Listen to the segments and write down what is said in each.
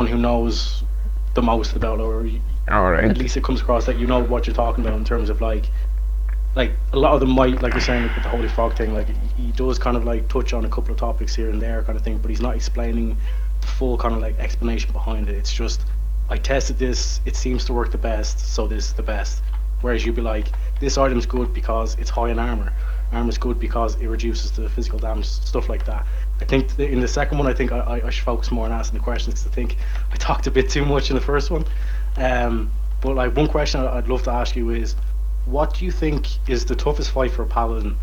who knows the most about, or All at right. least it comes across that you know what you're talking about in terms of like a lot of them might, like you're saying, like with the holy frog thing, like he does kind of like touch on a couple of topics here and there kind of thing, but he's not explaining the full kind of like explanation behind it. It's just, I tested this, it seems to work the best, so this is the best. Whereas you'd be like, this item's good because it's high in armor's good because it reduces the physical damage, stuff like that. I think in the second one, I think I should focus more on asking the questions, because I think I talked a bit too much in the first one. But like one question I'd love to ask you is, what do you think is the toughest fight for a paladin,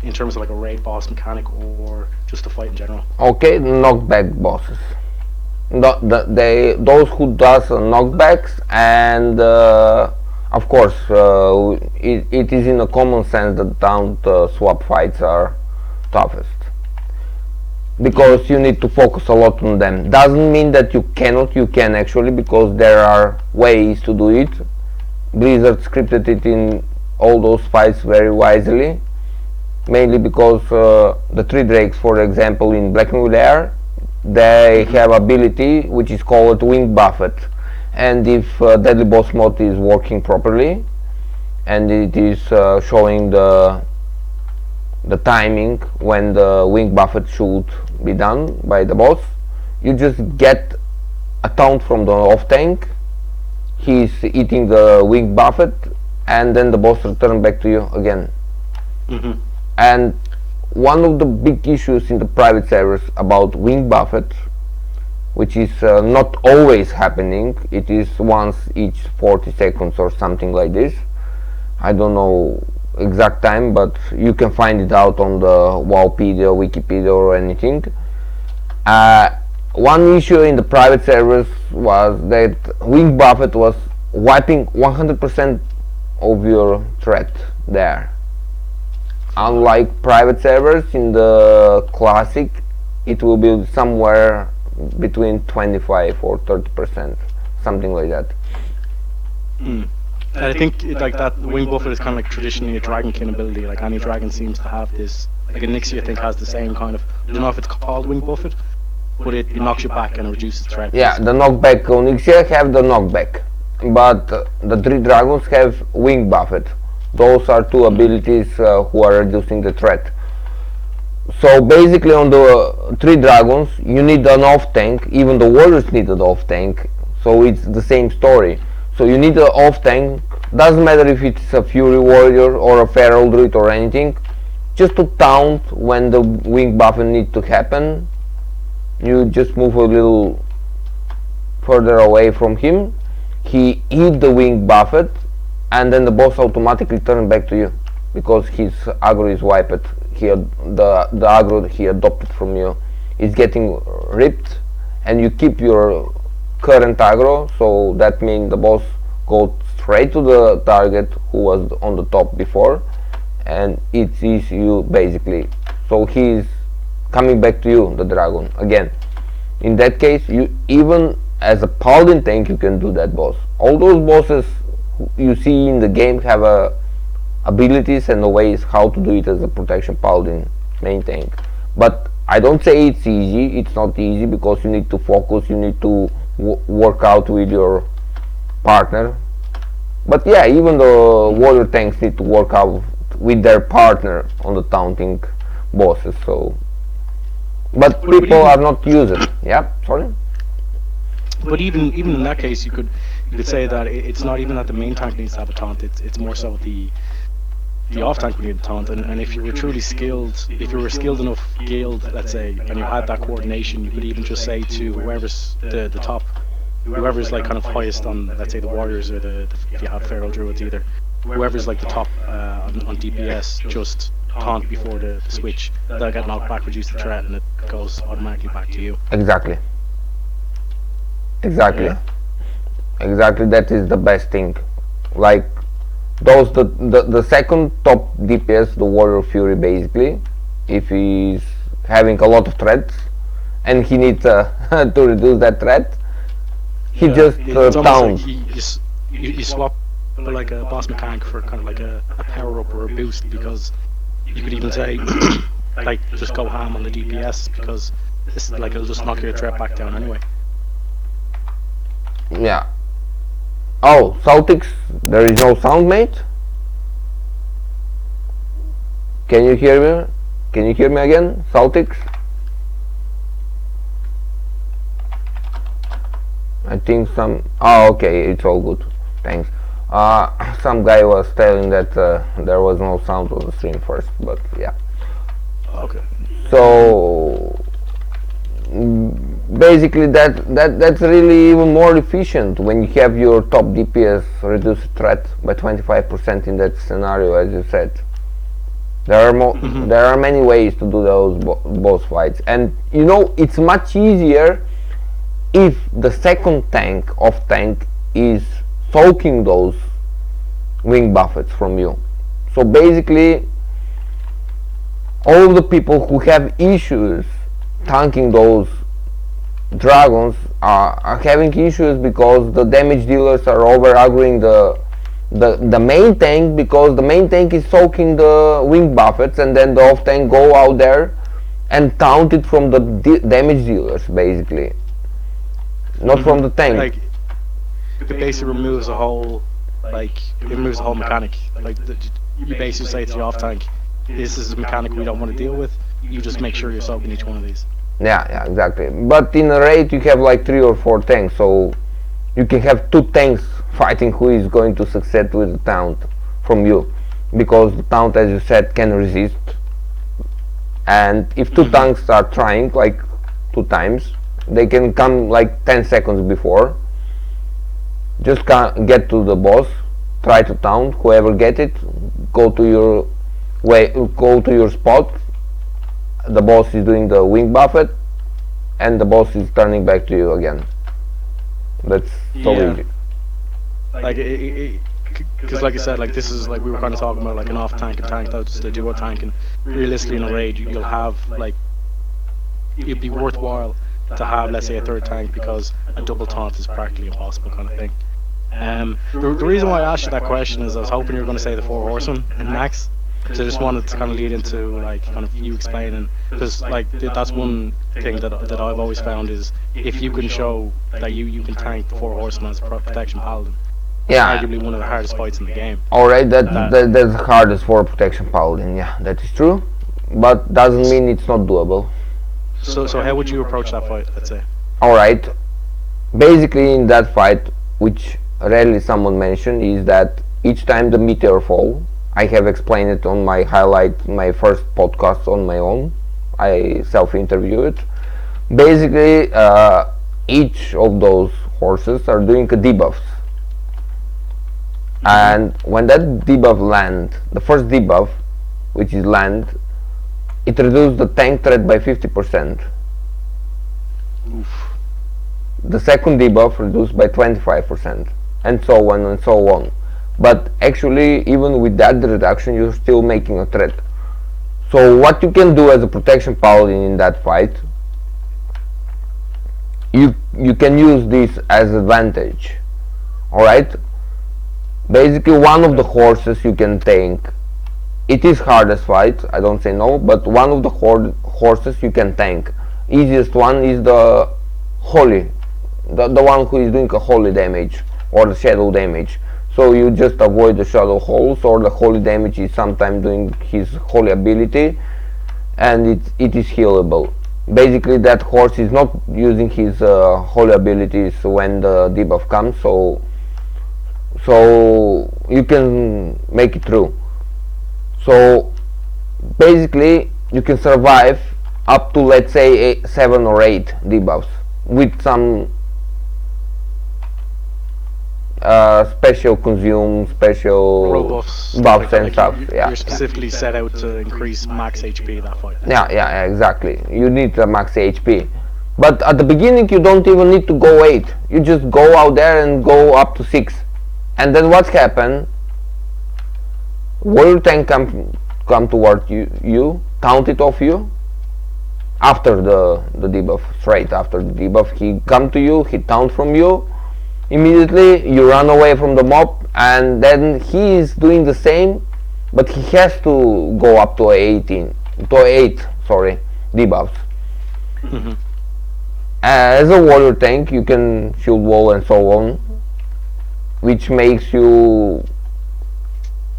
in terms of like a raid boss mechanic or just a fight in general? Okay, knockback bosses. Those who does knockbacks, and of course it is in a common sense that down swap fights are toughest, Mm-hmm. because you need to focus a lot on them. Doesn't mean that you cannot, you can actually, because there are ways to do it. Blizzard scripted it in all those fights very wisely, mainly because the three drakes, for example, in Black Air, they Mm-hmm. have ability which is called wing buffet, and if deadly boss mode is working properly and it is showing the timing when the wing buffet should be done by the boss, you just get a taunt from the off tank, he's eating the wing buffet, and then the boss return back to you again. Mm-hmm. And one of the big issues in the private servers about wing buffet, which is not always happening, it is once each 40 seconds or something like this. I don't know exact time, but you can find it out on the Wowpedia, Wikipedia, or anything. Uh, One issue in the private servers was that wing buffet was wiping 100% of your threat there. Wow. Unlike private servers in the classic, it will be somewhere between 25 or 30%, something like that. Mm. And I think like that wing buffet is kind of like traditionally a dragonkin ability. Like any dragon seems to have this. Like Anixia, I think, has the same kind of. I don't know if it's called wing buffet, but it knocks you back and it reduces threat Yeah, the basically. knockback Onyxia have the knockback, but the three dragons have wing buffet. Those are two Mm. abilities who are reducing the threat. So basically on the three dragons you need an off tank, even the warriors need an off tank, so it's the same story. So you need an off tank, doesn't matter if it's a fury warrior or a feral druid or anything, just to taunt when the wing buffet needs to happen. You just move a little further away from him, he eat the wing buffet, and then the boss automatically turn back to you because his aggro is wiped. The aggro he adopted from you is getting ripped, and you keep your current aggro, so that means the boss goes straight to the target who was on the top before, and it is you basically. So he's coming back to you, the dragon, again. In that case, you even as a paladin tank you can do that boss. All those bosses you see in the game have abilities and ways how to do it as a protection paladin main tank. But I don't say it's easy. It's not easy because you need to focus. You need to work out with your partner. But yeah, even the warrior tanks need to work out with their partner on the taunting bosses. So, but But people even are not used. Yeah, sorry. even in that case, you could say that it's not even that the main tank needs to have a taunt. It's more so the off tank would need a taunt. And if you were truly skilled, if you were a skilled enough guild, let's say, and you had that coordination, you could even just say to whoever's the top, whoever's like kind of highest on, let's say, the warriors or the if you had feral druids either, whoever's like the top on DPS, just taunt before the switch. They'll get knocked back, reduce the threat, and it goes automatically back to you. Exactly. Exactly. Yeah. Exactly. That is the best thing. Like the second top DPS, the warrior fury, basically, if he's having a lot of threats and he needs to reduce that threat, he Yeah, just it's almost like taunts. you swap like a boss mechanic for kind of like a power up or a boost, because you could even say like just go ham on the DPS, because it's like it'll just knock your threat back down anyway. Yeah. Oh, Celtics, there is no sound, mate? Can you hear me? Can you hear me again? Celtics? I think some... Oh, okay, it's all good. Thanks. Some guy was telling that there was no sound on the stream first, but yeah. Okay. So basically that's really even more efficient when you have your top DPS reduce threat by 25% in that scenario, as you said. There are many ways to do those boss fights, and you know it's much easier if the second tank off tank is soaking those wing buffets from you. So basically all the people who have issues tanking those dragons are having issues because the damage dealers are over aggroing the main tank, because the main tank is soaking the wing buffets, and then the off tank go out there and taunt it from the damage dealers, basically, not from the tank. Like, it basically removes the whole, like, it removes the whole mechanic. Like, you basically say to the off tank, this is a mechanic we don't want to deal with, you just make sure you're soaking each one of these. Yeah, exactly. But in a raid you have like 3 or 4 tanks, so you can have 2 tanks fighting who is going to succeed with the taunt from you, because the taunt, as you said, can resist. And if 2 tanks are trying like 2 times, they can come like 10 seconds before, just get to the boss, try to taunt, whoever get it, go to your spot, the boss is doing the wing buffet, and the boss is turning back to you again. That's so easy. Like, because like I said, like, this is, like, we were kind of talking about, like, an off tank and tank, that's the duo tank, and realistically in a raid you'll have, like, it'd be worthwhile to have, let's say, a third tank, because a double taunt is practically impossible kind of thing. The reason why I asked you that question is I was hoping you were going to say the 4 horsemen in Max. So I just wanted to kind of lead into, like, kind of you explaining, because, like, that's one thing that I've always found is if you can show that you can tank the 4 horsemen as a protection paladin, yeah, arguably one of the hardest fights in the game. Alright, that's the hardest for protection paladin. Yeah, that is true, but doesn't mean it's not doable. So how would you approach that fight, let's say? Alright, basically in that fight, which rarely someone mentioned, is that each time the meteor fall, I have explained it on my my first podcast on my own, I self-interview it. Basically each of those horses are doing a debuffs, and when that debuff land, the first debuff, which is land, it reduces the tank threat by 50%. Oof. The second debuff reduced by 25%, and so on and so on. But actually, even with that reduction, you're still making a threat. So what you can do as a protection paladin in that fight, you can use this as advantage. Alright? Basically, one of the horses you can tank. It is hardest fight, I don't say no, but one of the horses you can tank. Easiest one is the holy, the one who is doing a holy damage or the shadow damage. So you just avoid the shadow holes, or the holy damage is sometimes doing his holy ability, and it is healable. Basically that horse is not using his holy abilities when the debuff comes, so you can make it through. So basically you can survive up to, let's say, 7 or 8 debuffs with some special consume, special buffs and stuff. You're specifically set out to increase max HP that fight. Yeah, exactly. You need a max HP. But at the beginning you don't even need to go 8. You just go out there and go up to 6. And then what's happened? Warrior tank come toward you, taunt it off you. After the debuff, straight after the debuff, he come to you, he taunt from you. Immediately you run away from the mob, and then he is doing the same, but he has to go up to 8 debuffs. As a warrior tank, you can shield wall and so on, which makes you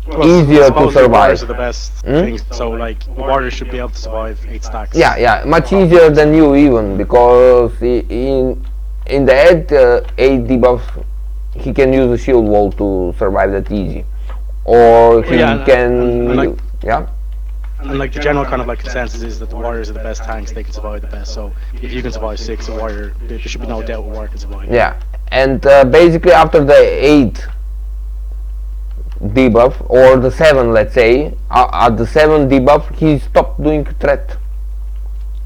Well, easier to supposedly warriors survive. are the best Hmm? things. So like a warrior should be able to survive 8 stacks. Yeah, yeah, much Without easier much. than you even, because in the 8 debuffs he can use a shield wall to survive that easy, or Well, yeah, he can like yeah. and like the general kind of like consensus is that the warriors are the best tanks. They can survive the best. So if you can survive 6, a warrior, there should be no doubt a warrior can survive. Yeah, and basically after the 8 debuff, or the 7, let's say, at the 7 debuff he stopped doing threat.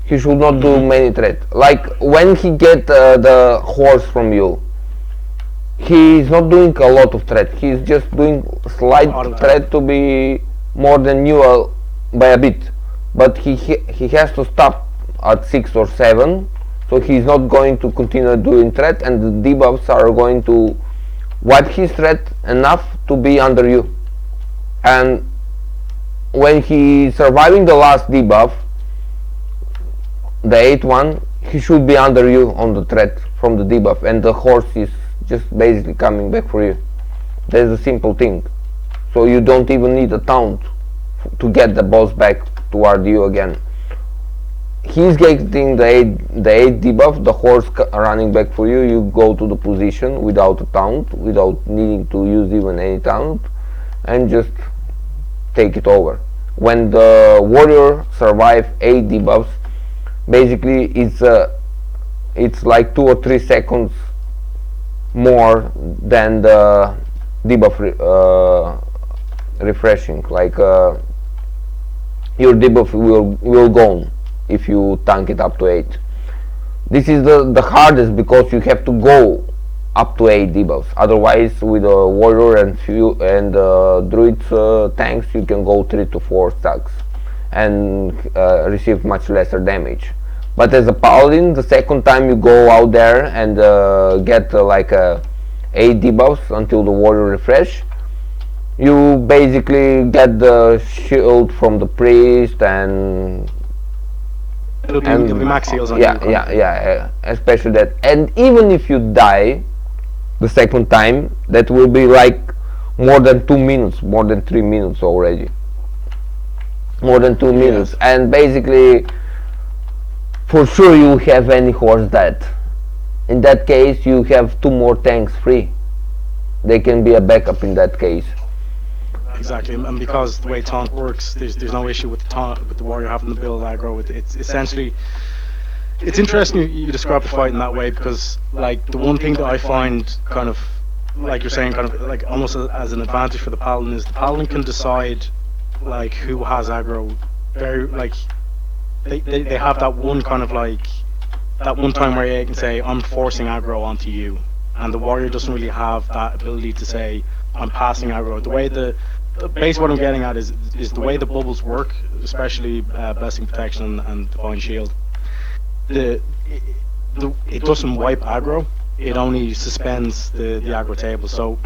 He should not do many threat. Like when he get the horse from you, he's not doing a lot of threat. He's just doing slight Auto attack. threat to be more than you by a bit. But he has to stop at 6 or 7, so he's not going to continue doing threat, and the debuffs are going to wipe his threat enough to be under you. And when he's surviving the last debuff, the 8th one, he should be under you on the threat from the debuff, and the horse is just basically coming back for you. That's a simple thing. So you don't even need a taunt to get the boss back toward you again. He's getting the 8 debuff, the horse running back for you, you go to the position without a taunt, without needing to use even any taunt, and just take it over. When the warrior survive 8 debuffs, basically it's like 2 or 3 seconds more than the debuff refreshing. Like your debuff will go if you tank it up to 8. This is the hardest, because you have to go up to 8 debuffs. Otherwise, with a warrior and druids tanks, you can go 3 to 4 stacks and receive much lesser damage. But as a paladin, the second time you go out there and get like 8 debuffs until the warrior refresh, you basically get the shield from the priest, and It'll be max heals on yeah, you. yeah, especially that. And even if you die the second time, that will be like more than 2 minutes, more than 3 minutes already. More than 2 minutes, and basically for sure you have any horse dead. In that case you have 2 more tanks free. They can be a backup in that case. Exactly, and because the way taunt works, there's no issue with the taunt, with the warrior having to build aggro. It's essentially, it's interesting you describe the fight in that way, because like the one thing that I find kind of, like you're saying, kind of like almost as an advantage for the paladin is the paladin can decide like who has aggro. Very like they have that one kind of like that one time where they can say I'm forcing aggro onto you, and the warrior doesn't really have that ability to say I'm passing aggro. The way basically what I'm getting at is the way the bubbles work, especially blessing, protection, and divine shield. It doesn't wipe aggro. It only suspends the aggro table. So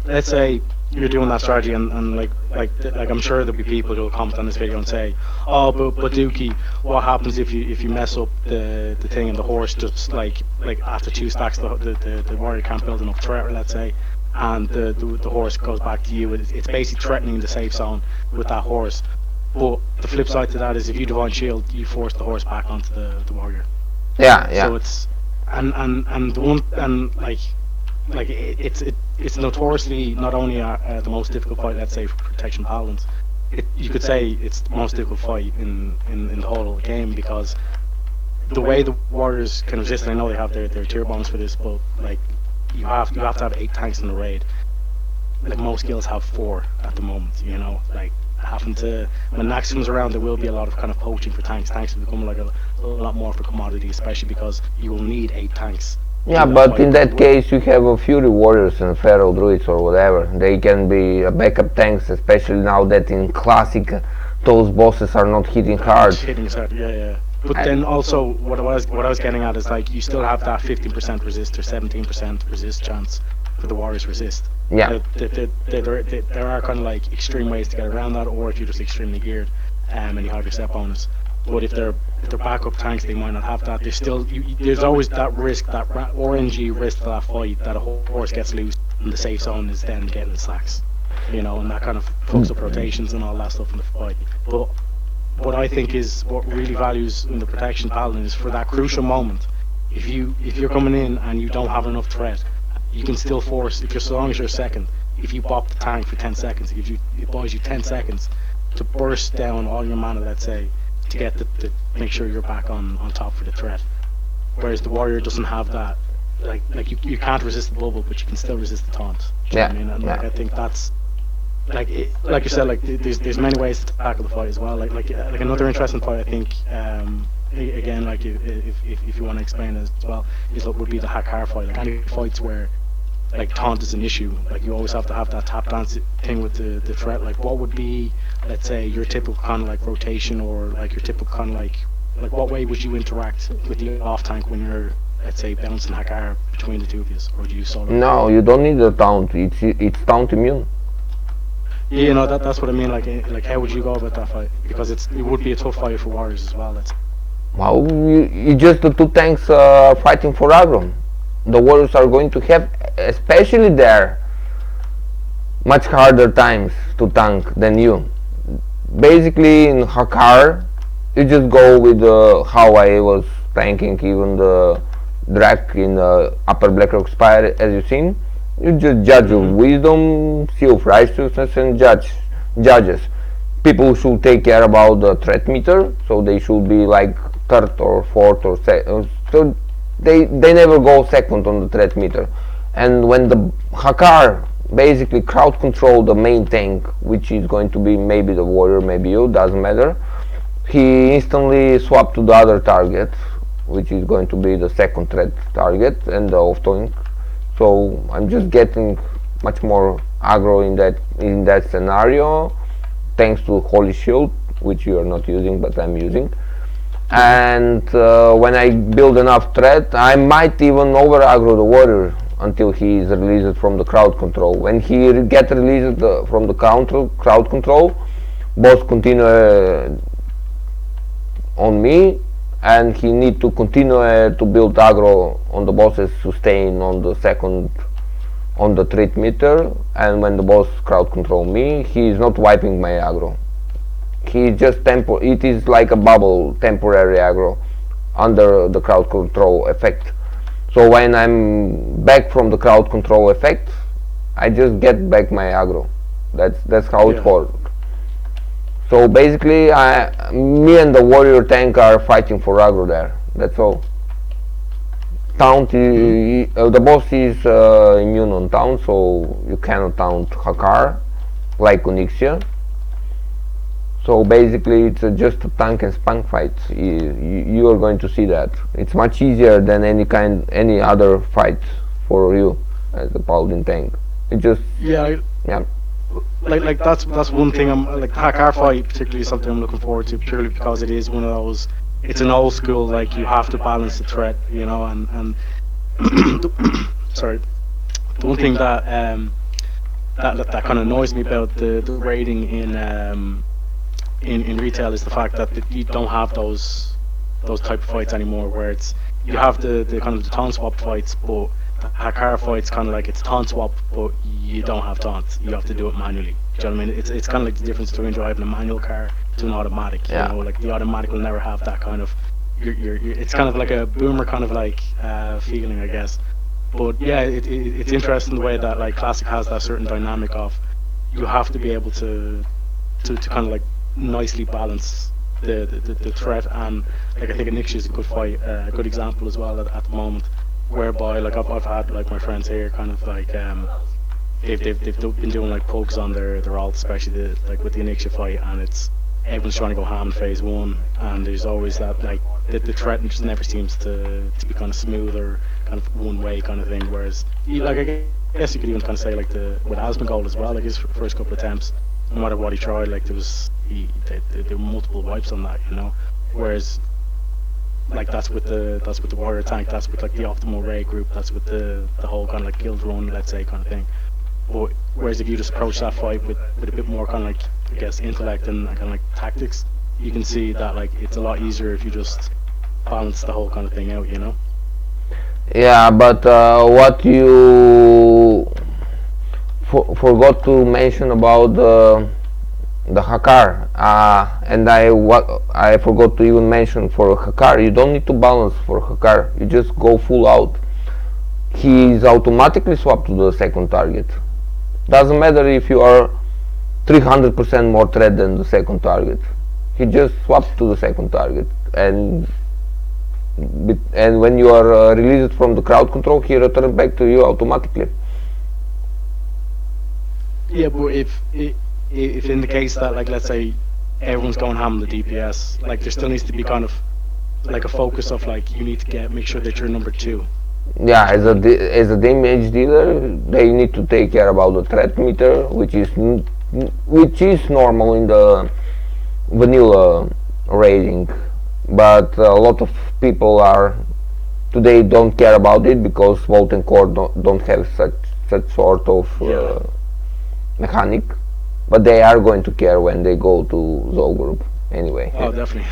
let's say you're doing that strategy, and like I'm sure there'll be people who'll comment on this video and say, oh, but Dookie, what happens if you mess up the thing and the horse just like after 2 stacks the warrior can't build enough threat, let's say, and the horse goes back to you. It's basically threatening the safe zone with that horse. But the flip side to that is if you divine shield, you force the horse back onto the warrior. Yeah, yeah. So it's and the one and like it's notoriously not only the most difficult fight, let's say, for Protection Paladins. You could say it's the most difficult fight in the whole game, because the way the warriors can resist. And I know they have their tier bonus for this, but like you have to have 8 tanks in the raid. Like most guilds have 4 at the moment. You know, like having to, when Nax comes around, there will be a lot of kind of poaching for tanks. Tanks will become like a lot more of a commodity, especially because you will need 8 tanks. Yeah, but in that case you have a Fury Warriors and Feral Druids or whatever. They can be backup tanks, especially now that in Classic those bosses are not hitting hard. Hitting hard, yeah. But then also what I was getting at is like you still have that 15% resist or 17% resist chance for the warriors resist. Yeah. There are kind of like extreme ways to get around that, or if you're just extremely geared and you have your set bonus. But if they're backup tanks, they might not have that. There's still there's always that risk, that RNG risk to that fight, that a horse gets loose and the safe zone is then getting sacks, and that kind of fucks up rotations and all that stuff in the fight. But what I think is what really values in the protection paladin is for that crucial moment. If you're coming in and you don't have enough threat, you can still force, if you're, so long as you're second, if you bop the tank for 10 seconds, it buys you 10 seconds to burst down all your mana, let's say, to get the make sure you're back on top for the threat. Whereas the warrior doesn't have that. Like you can't resist the bubble, but you can still resist the taunt. Do you know what I mean? And like I think that's like you said, like there's many ways to tackle the fight as well. Like another interesting fight, I think. Again, like if you want to explain it as well, would be the Hakar fight. Like any fights where like taunt is an issue, like you always have to have that tap dance thing with the threat. Like what would be, let's say, your typical kind of like rotation, or like your typical kind of like what way would you interact with the off tank when you're, let's say, bouncing Hakar between the two of you, or do you solo? No, you don't need a taunt. It's taunt immune. Yeah, that's what I mean. Like how would you go about that fight? Because it would be a tough fight for warriors as well. Well, you just the two tanks fighting for aggro. The warriors are going to have, especially there, much harder times to tank than you. Basically, in Hakar, you just go with how I was tanking even the Drak in Upper Blackrock Spire, as you've seen. You just judge your wisdom, seal of righteousness, and judges. People should take care about the threat meter, so they should be like third or fourth or second. So they never go second on the threat meter. And when the Hakar basically crowd control the main tank, which is going to be maybe the warrior, maybe you, doesn't matter, he instantly swapped to the other target, which is going to be the second threat target and the off tank. So I'm just getting much more aggro in that scenario, thanks to Holy Shield, which you are not using, but I'm using. And when I build enough threat, I might even over aggro the warrior until he is released from the crowd control. When he gets released from the crowd control, boss continue on me, and he need to continue to build aggro on the boss's sustain on the threat meter. And when the boss crowd control me, he is not wiping my aggro. He just it is like a bubble, temporary aggro under the crowd control effect. So when I'm back from the crowd control effect, I just get back my aggro. That's how it works. So basically, me and the warrior tank are fighting for aggro there. That's all. Taunt, the boss is immune on taunt, so you cannot taunt Hakar like Onyxia. So basically, it's just a tank and spunk fight. You are going to see that. It's much easier than any other fight for you as a paladin tank. It just yeah. Like that's one thing. I'm like the Hakar fight, particularly is something I'm looking forward to, purely because it is one of those. It's an old school, like you have to balance the threat, and sorry. The one thing that kind of annoys me about the raiding in retail is the fact that you don't have those type of fights anymore, where you have the kind of the taunt swap fights, but the Hakar fights kind of like it's taunt swap, but you don't have taunt. You have to do it manually. Do you know what I mean? It's kind of like the difference between driving a manual car to an automatic. Yeah. Like the automatic will never have that kind of. It's kind of like a boomer kind of like feeling, I guess. But yeah, it's interesting the way that like classic has that certain dynamic of you have to be able to kind of like nicely balance the threat, and like I think Onyxia is a good fight, a good example as well at the moment, whereby like I've had like my friends here kind of like they've been doing like pokes on their alt, especially like with the Onyxia fight, and it's everyone's trying to go ham in phase one, and there's always that like the threat just never seems to be kind of smooth or kind of one way kind of thing, whereas like I guess you could even kind of say like with Asmongold as well, like his first couple of attempts, no matter what he tried, like there were multiple wipes on that, whereas like that's with the warrior tank, that's with like the optimal raid group, that's with the whole kind of like guild run, let's say, kind of thing. But whereas if you just approach that fight with a bit more kind of like, I guess, intellect and kind of like tactics, you can see that like it's a lot easier if you just balance the whole kind of thing out, you know. Yeah, but what you forgot to mention about the Hakar, and I forgot to even mention for Hakar, you don't need to balance for Hakar. You just go full out. He is automatically swapped to the second target. Doesn't matter if you are 300% more threat than the second target. He just swaps to the second target, and when you are released from the crowd control, he returns back to you automatically. Yeah, but if in the case that like let's say everyone's going ham on the DPS, like there still needs to be kind of like a focus of like you need to make sure that you're number two. Yeah, as a damage dealer, they need to take care about the threat meter, which is normal in the vanilla raiding, but a lot of people are today don't care about it because Vault and Core don't have such sort of mechanic, but they are going to care when they go to Zoe group anyway. Oh, definitely.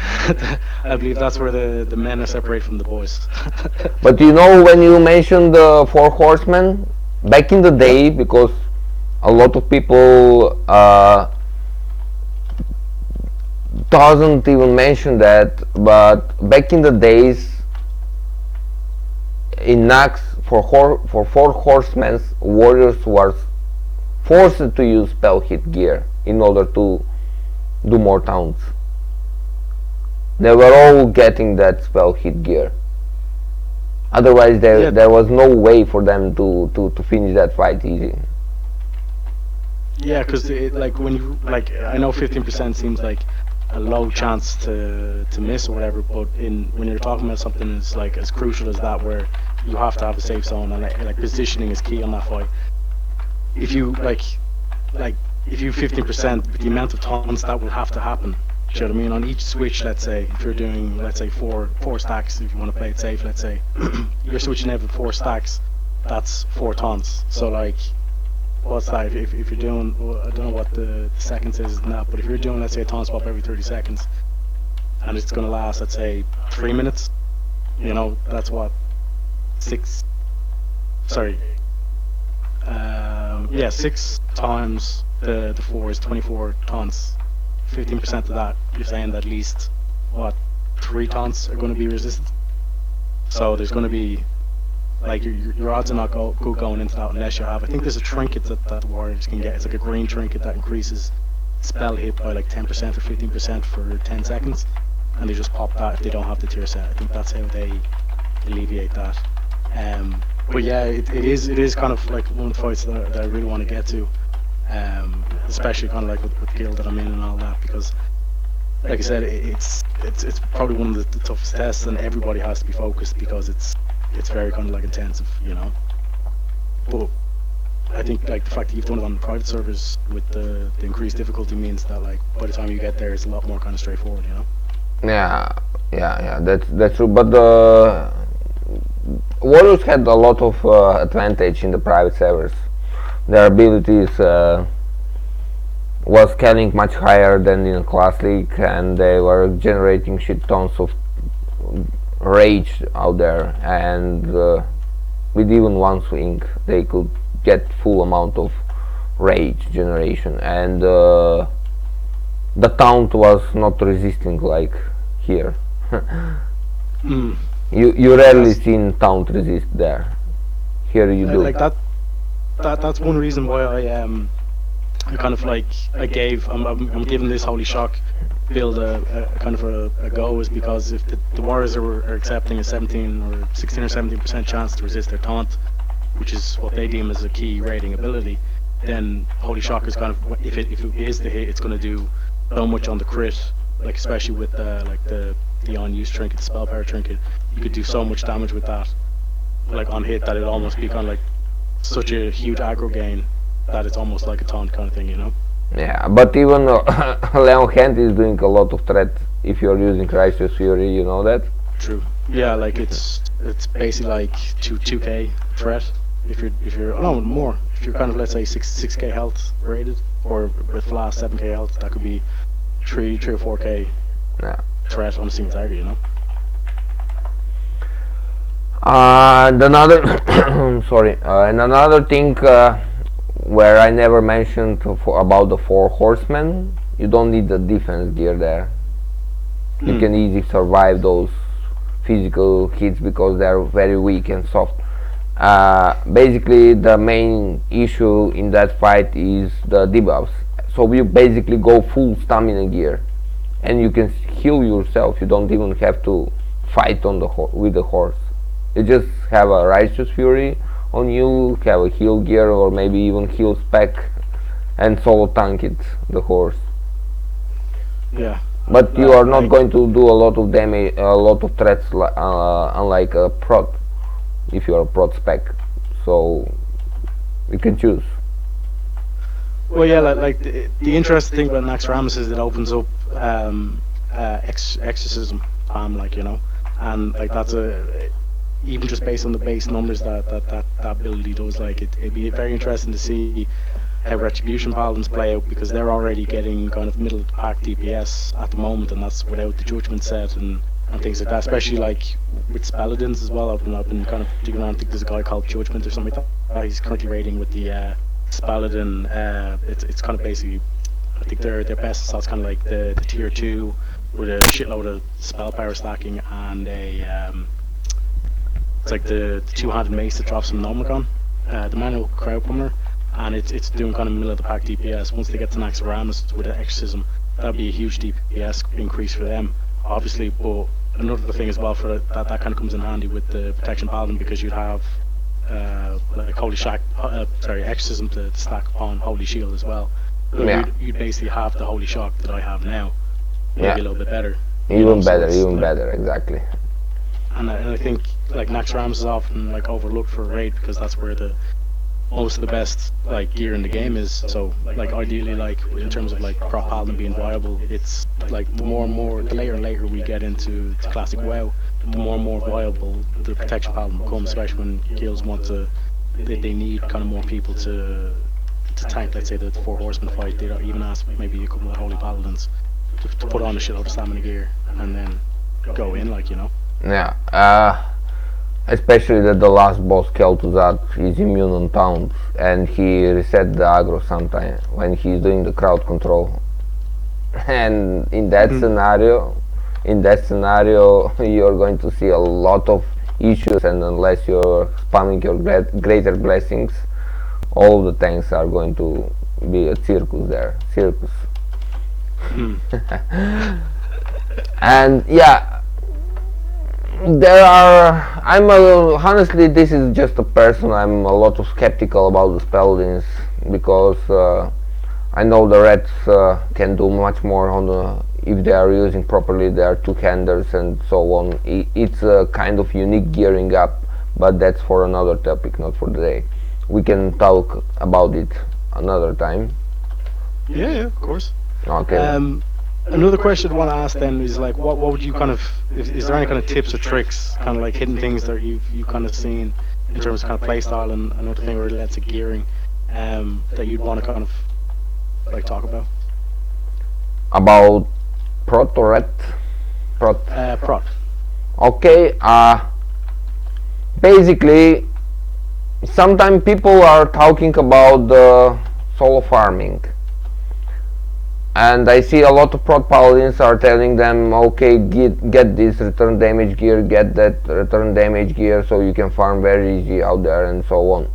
I believe that's where the men are separated from the boys. But you know, when you mentioned the four horsemen, back in the day, because a lot of people doesn't even mention that, but back in the days in Nax for four horsemen, warriors were forced to use spell hit gear in order to do more taunts. They were all getting that spell hit gear. Otherwise, there was no way for them to finish that fight easy. Yeah, because like when you like, I know 15% seems like a low chance to miss or whatever, but when you're talking about something as like as crucial as that, where you have to have a safe zone and like positioning is key on that fight. If you like if you 15%, the amount of taunts that will have to happen. Do you know what I mean? On each switch, let's say if you're doing let's say four stacks, if you want to play it safe, let's say you're switching every 4 stacks, that's 4 taunts. So like, what's that? If you're doing, I don't know what the seconds is in that, but if you're doing let's say a taunt swap every 30 seconds, and it's gonna last let's say 3 minutes, you know, that's what 6. Sorry. Yeah, 6 times the 4 is 24 taunts. 15% of that, you're saying that at least what 3 taunts are going to be resisted. So there's going to be like your odds are not good going into that unless you have. I think there's a trinket that warriors can get. It's like a green trinket that increases spell hit by like 10% or 15% for 10 seconds, and they just pop that if they don't have the tier set. I think that's how they alleviate that. But yeah, it is kind of like one of the fights that I really want to get to. Especially kind of like with the guild that I'm in and all that, because like I said, it's probably one of the toughest tests, and everybody has to be focused because it's very kind of like intensive, you know. But I think like the fact that you've done it on private servers with the increased difficulty means that like by the time you get there, it's a lot more kind of straightforward, you know. Yeah, that's true. But the warriors had a lot of advantage in the private servers. Their abilities was scaling much higher than in class league, and they were generating shit tons of rage out there, and with even one swing they could get full amount of rage generation, and the taunt was not resisting like here. You rarely seen taunt resist there. Here you do. Like that's one reason why I kind of like I'm giving this Holy Shock build a kind of a go, is because if the warriors are accepting a 16 or 17% chance to resist their taunt, which is what they deem as a key rating ability, then Holy Shock is kind of, if it is the hit, it's going to do so much on the crit, like especially with like the on-use trinket, the spell power trinket, you could do so much damage with that, like on hit, that it'd almost be kind of like such a huge aggro gain that it's almost like a taunt kind of thing, you know? Yeah, but even Leon Hand is doing a lot of threat if you're using Righteous Fury, you know that? True. Yeah, like it's basically like 2k threat if you're no more. If you're kind of let's say 6k health rated, or with last 7k health, that could be 3 or 4k Yeah. threat on a single target, you know. And another sorry, and another thing where I never mentioned about the four horsemen, you don't need the defense gear there. You Mm. can easily survive those physical hits because they are very weak and soft. Basically, the main issue in that fight is the debuffs. So you basically go full stamina gear, and you can heal yourself. You don't even have to fight on the with the horse. You just have a righteous fury on you, have a heal gear, or maybe even heal spec, and solo tank it the horse. Yeah. But you are not Like, going to do a lot of damage, a lot of threats, unlike a prot, if you are a prot spec. So you can choose. well, yeah, the interesting thing about Nax Ramus is it opens up exorcism spam, like, you know, and like that's a even just based on the base numbers that ability does, like it'd be very interesting to see how Retribution Paladins play out, because they're already getting kind of middle of the pack DPS at the moment, and that's without the Judgment set and things like that. Especially like with Paladins as well. I've been kind of digging around. I think there's a guy called Judgment or something like that. He's currently rating with the Paladin. It's kind of basically, I think their best assault's kind of like the tier 2 with a shitload of spell power stacking and a it's like the two-handed mace that drops from Nomicon, the manual crowd pummeler, and it's doing kind of middle of the pack DPS. Once they get to Naxxramas with the exorcism, that'd be a huge DPS increase for them, obviously. But another thing as well for that kind of comes in handy with the Protection Paladin, because you'd have like exorcism to stack upon Holy Shield as well. So Yeah. you'd basically have the Holy Shock that I have now, Yeah. maybe a little bit better. You know, Even so better, it's even like, better, exactly. and I think like Naxxramas is often like overlooked for a raid, because that's where the most of the best like gear in the game is. So like ideally, like in terms of like prop paladin being viable, it's like the more and more, the later and later we get into to classic WoW, the more and more viable the protection paladin becomes, especially when guilds want to, they need kind of more people to tank, let's say, the four horsemen fight. They don't even ask maybe a couple of holy paladins to put on a shitload of stamina gear and then go in, like, you know. Yeah. Especially that the last boss Kel'Thuzad is immune on taunts, and he reset the aggro sometime when he's doing the crowd control. And in that scenario, you're going to see a lot of issues, and unless you're spamming your greater blessings, all the tanks are going to be a circus there. Circus. And yeah, there are, honestly, this is just a person, I'm a lot of skeptical about the Paladins, because I know the Reds can do much more on if they are using properly their two-handers and so on. It's a kind of unique gearing up, but that's for another topic, not for today. We can talk about it another time. Yeah, of course. Okay. Another question I want to ask then is like, what would you kind of, is there any kind of tips or tricks, kind of like hidden things that you kind of seen in terms of kind of playstyle and another thing related to gearing, that you'd want to kind of like talk about? About prot or ret? Prot. Prot. Okay. Basically, sometimes people are talking about the solo farming, and I see a lot of prot paladins are telling them, okay, get this return damage gear, get that return damage gear, so you can farm very easy out there and so on.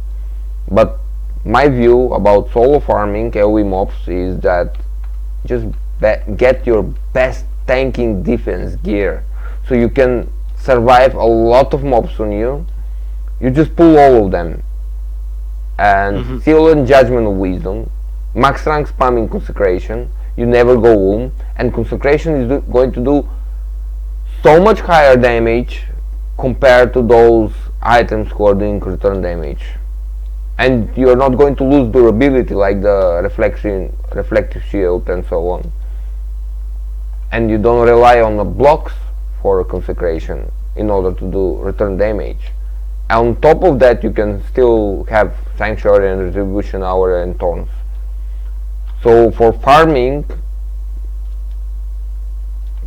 But my view about solo farming AoE mobs is that just get your best tanking defense gear, so you can survive a lot of mobs on you. You just pull all of them, and Seal and Judgment of Wisdom, max rank spamming Consecration, you never go home, and Consecration is going to do so much higher damage compared to those items who are doing return damage. And you're not going to lose durability like the reflective shield and so on. And you don't rely on the blocks for a Consecration in order to do return damage. On top of that, you can still have Sanctuary and Retribution Hour and Thorns. So for farming,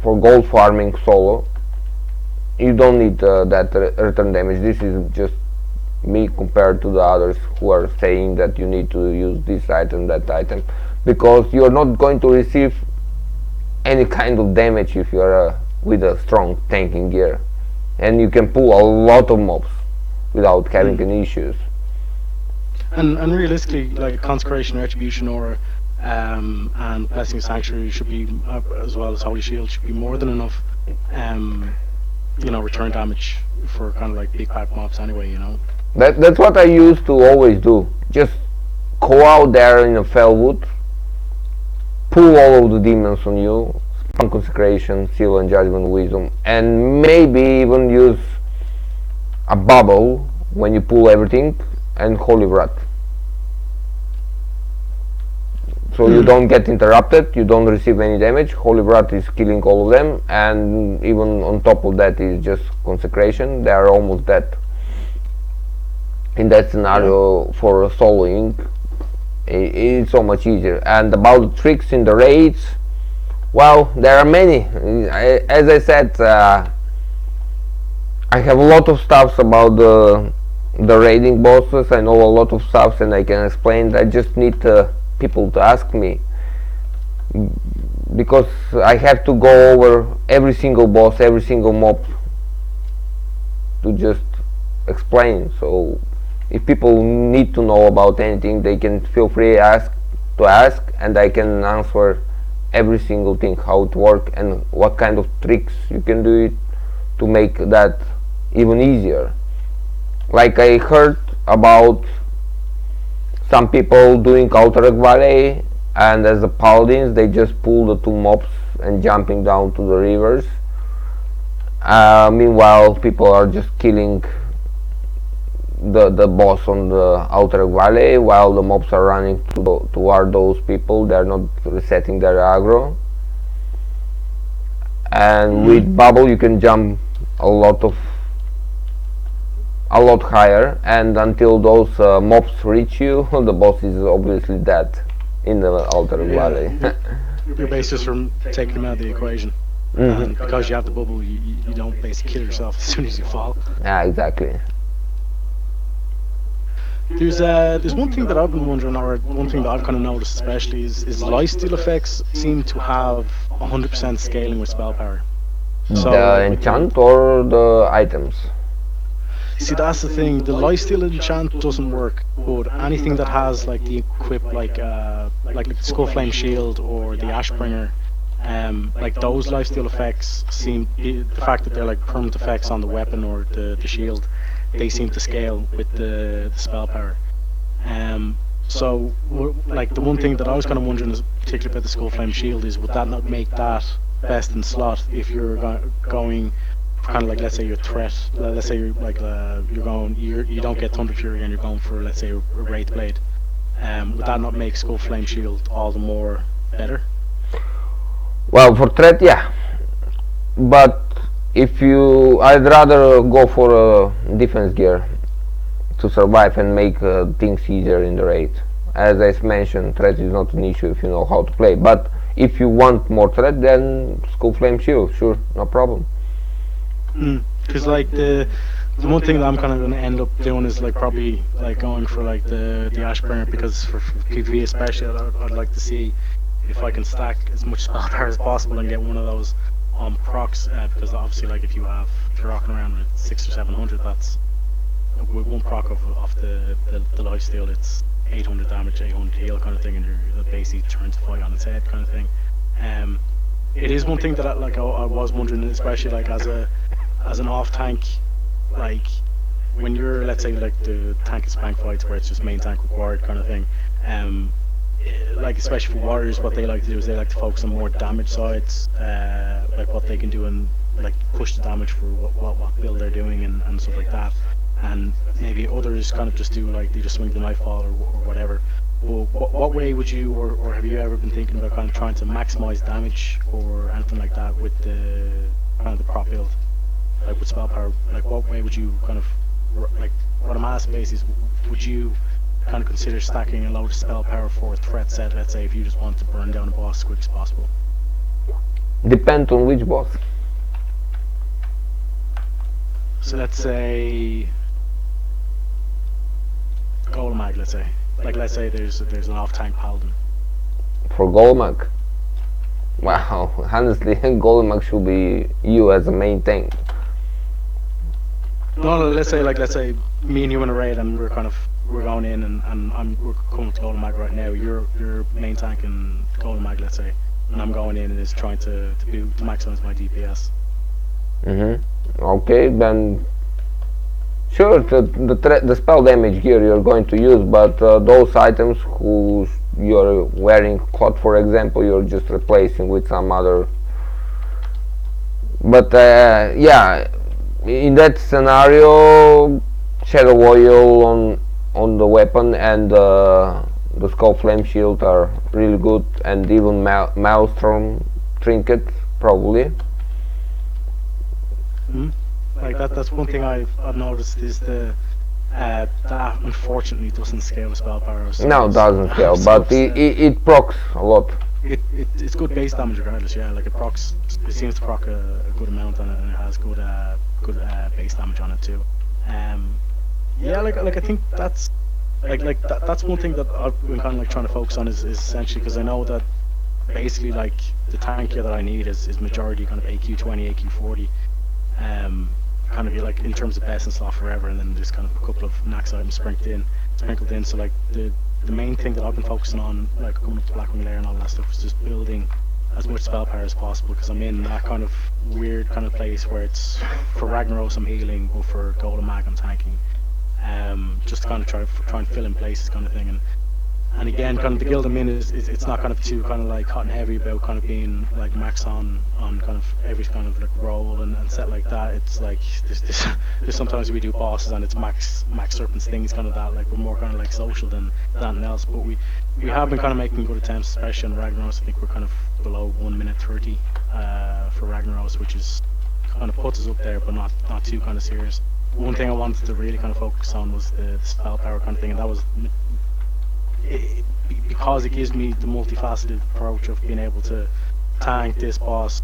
for gold farming solo, you don't need that return damage. This is just me compared to the others who are saying that you need to use this item, that item, because you're not going to receive any kind of damage if you're with a strong tanking gear, and you can pull a lot of mobs without having any issues. And realistically, like Consecration, Retribution, Aura, and Blessing of Sanctuary should be, as well as Holy Shield, should be more than enough, return damage for kind of like big pack mobs anyway, That's what I used to always do. Just go out there in a Fellwood, pull all of the demons on you, spam Consecration, Seal and Judgment, Wisdom, and maybe even use a bubble when you pull everything, and Holy Wrath. So you don't get interrupted, you don't receive any damage. Holy Wrath is killing all of them, and even on top of that is just Consecration. They are almost dead. In that scenario, for soloing, it's so much easier. And about the tricks in the raids, well, there are many. As I said, I have a lot of stuffs about the raiding bosses. I know a lot of stuffs, and I can explain. I just need people to ask me, because I have to go over every single boss, every single mob to just explain. So if people need to know about anything, they can feel free to ask, and I can answer every single thing, how it works and what kind of tricks you can do it to make that even easier. Like I heard about some people doing Tareyak Valley, and as the paladins they just pull the two mobs and jumping down to the rivers. Meanwhile people are just killing the boss on the Tareyak Valley while the mobs are running toward those people. They're not resetting their aggro. And with bubble you can jump a lot higher, and until those mobs reach you, the boss is obviously dead in the Tareyak Valley. You're basically just from taking them out of the equation. And because you have the bubble, you don't basically kill yourself as soon as you fall. Yeah, exactly. There's one thing that I've been wondering, or one thing that I've kind of noticed especially, is lifesteal effects seem to have 100% scaling with spell power. So, The enchant or the items? see, that's the thing. The lifesteal enchant doesn't work, but anything that has like the equip, like the Skullflame Shield or the Ashbringer, like those lifesteal effects seem, the fact that they're like permanent effects on the weapon or the shield, they seem to scale with the spell power. So like the one thing that I was kind of wondering is, particularly about the Skullflame Shield, is would that not make that best in slot if you're going kind of like, let's say your threat, let's say you're like you don't get Thunder Fury and you're going for, let's say, a Wraith Blade. Would that not make Skullflame Shield all the more better? Well, for threat, yeah, but I'd rather go for a defense gear to survive and make things easier in the raid. As I mentioned, threat is not an issue if you know how to play, but if you want more threat, then Skullflame Shield, sure, no problem. Because like the one thing that I'm kind of going to end up doing is like probably like going for like the Ashburner, because for PvP especially, I'd like to see if I can stack as much spell power as possible and get one of those on procs, because obviously like if you're rocking around with 600 or 700, that's with one proc of the lifesteal, it's 800 damage, 800 heal kind of thing, and you're basically turns the fight on its head kind of thing. It is one thing that I was wondering, especially like as an off tank, like when you're, let's say, like the tank and spank fights where it's just main tank required kind of thing, like especially for warriors, what they like to do is they like to focus on more damage sides, like what they can do and like push the damage for what build they're doing and stuff like that. And maybe others kind of just do, like, they just swing the nightfall or whatever. Well, what way would you, or have you ever been thinking about kind of trying to maximize damage or anything like that with the kind of the prop build, like with spell power? Like, what way would you kind of, like, what I'm asking basically is, would you kind of consider stacking a load of spell power for a threat set, let's say, if you just want to burn down a boss as quick as possible? Depends on which boss. So let's say Golem, let's say. Like let's say there's an off-tank paladin. For Golem, wow, honestly, Golem should be you as a main tank. No, let's say me and you in a raid, and we're going in, and we're coming to Golem right now. You're main tank in Golem, let's say, and I'm going in and is trying to maximize my DPS. Okay, then sure, the spell damage gear you're going to use, but those items who you're wearing, cloth for example, you're just replacing with some other. But yeah, in that scenario, Shadow Oil on the weapon and the Skull Flame Shield are really good, and even Maelstrom Trinket probably. Like that's one thing I've noticed is that unfortunately doesn't scale with spell power. So No, it doesn't scale, but it procs a lot. It's good base damage regardless. Yeah, like it seems to proc a good amount on it, and it has good base damage on it too. Yeah, like I think that's that's one thing that I've been kind of like trying to focus on is essentially, because I know that basically like the tank here that I need is majority kind of AQ20, AQ40. Kind of like in terms of best in slot forever, and then there's kind of a couple of Nax items sprinkled in. So like the main thing that I've been focusing on, like coming up to Blackwing Lair and all that stuff, is just building as much spell power as possible, because I'm in that kind of weird kind of place where it's for Ragnaros I'm healing, but for Golem Mag I'm tanking. Just to kind of try and fill in places kind of thing, and again, kind of the guild I'm in is it's not kind of too kind of like hot and heavy about kind of being like max on kind of every kind of like role and set like that. It's like there's sometimes we do bosses and it's max serpents things kind of that, like we're more kind of like social than anything else. But we have been kind of making good attempts, especially on Ragnaros. I think we're kind of below 1 minute 30 for Ragnaros, which is kind of puts us up there, but not too kind of serious. One thing I wanted to really kind of focus on was the spell power kind of thing, and that was because it gives me the multifaceted approach of being able to tank this boss,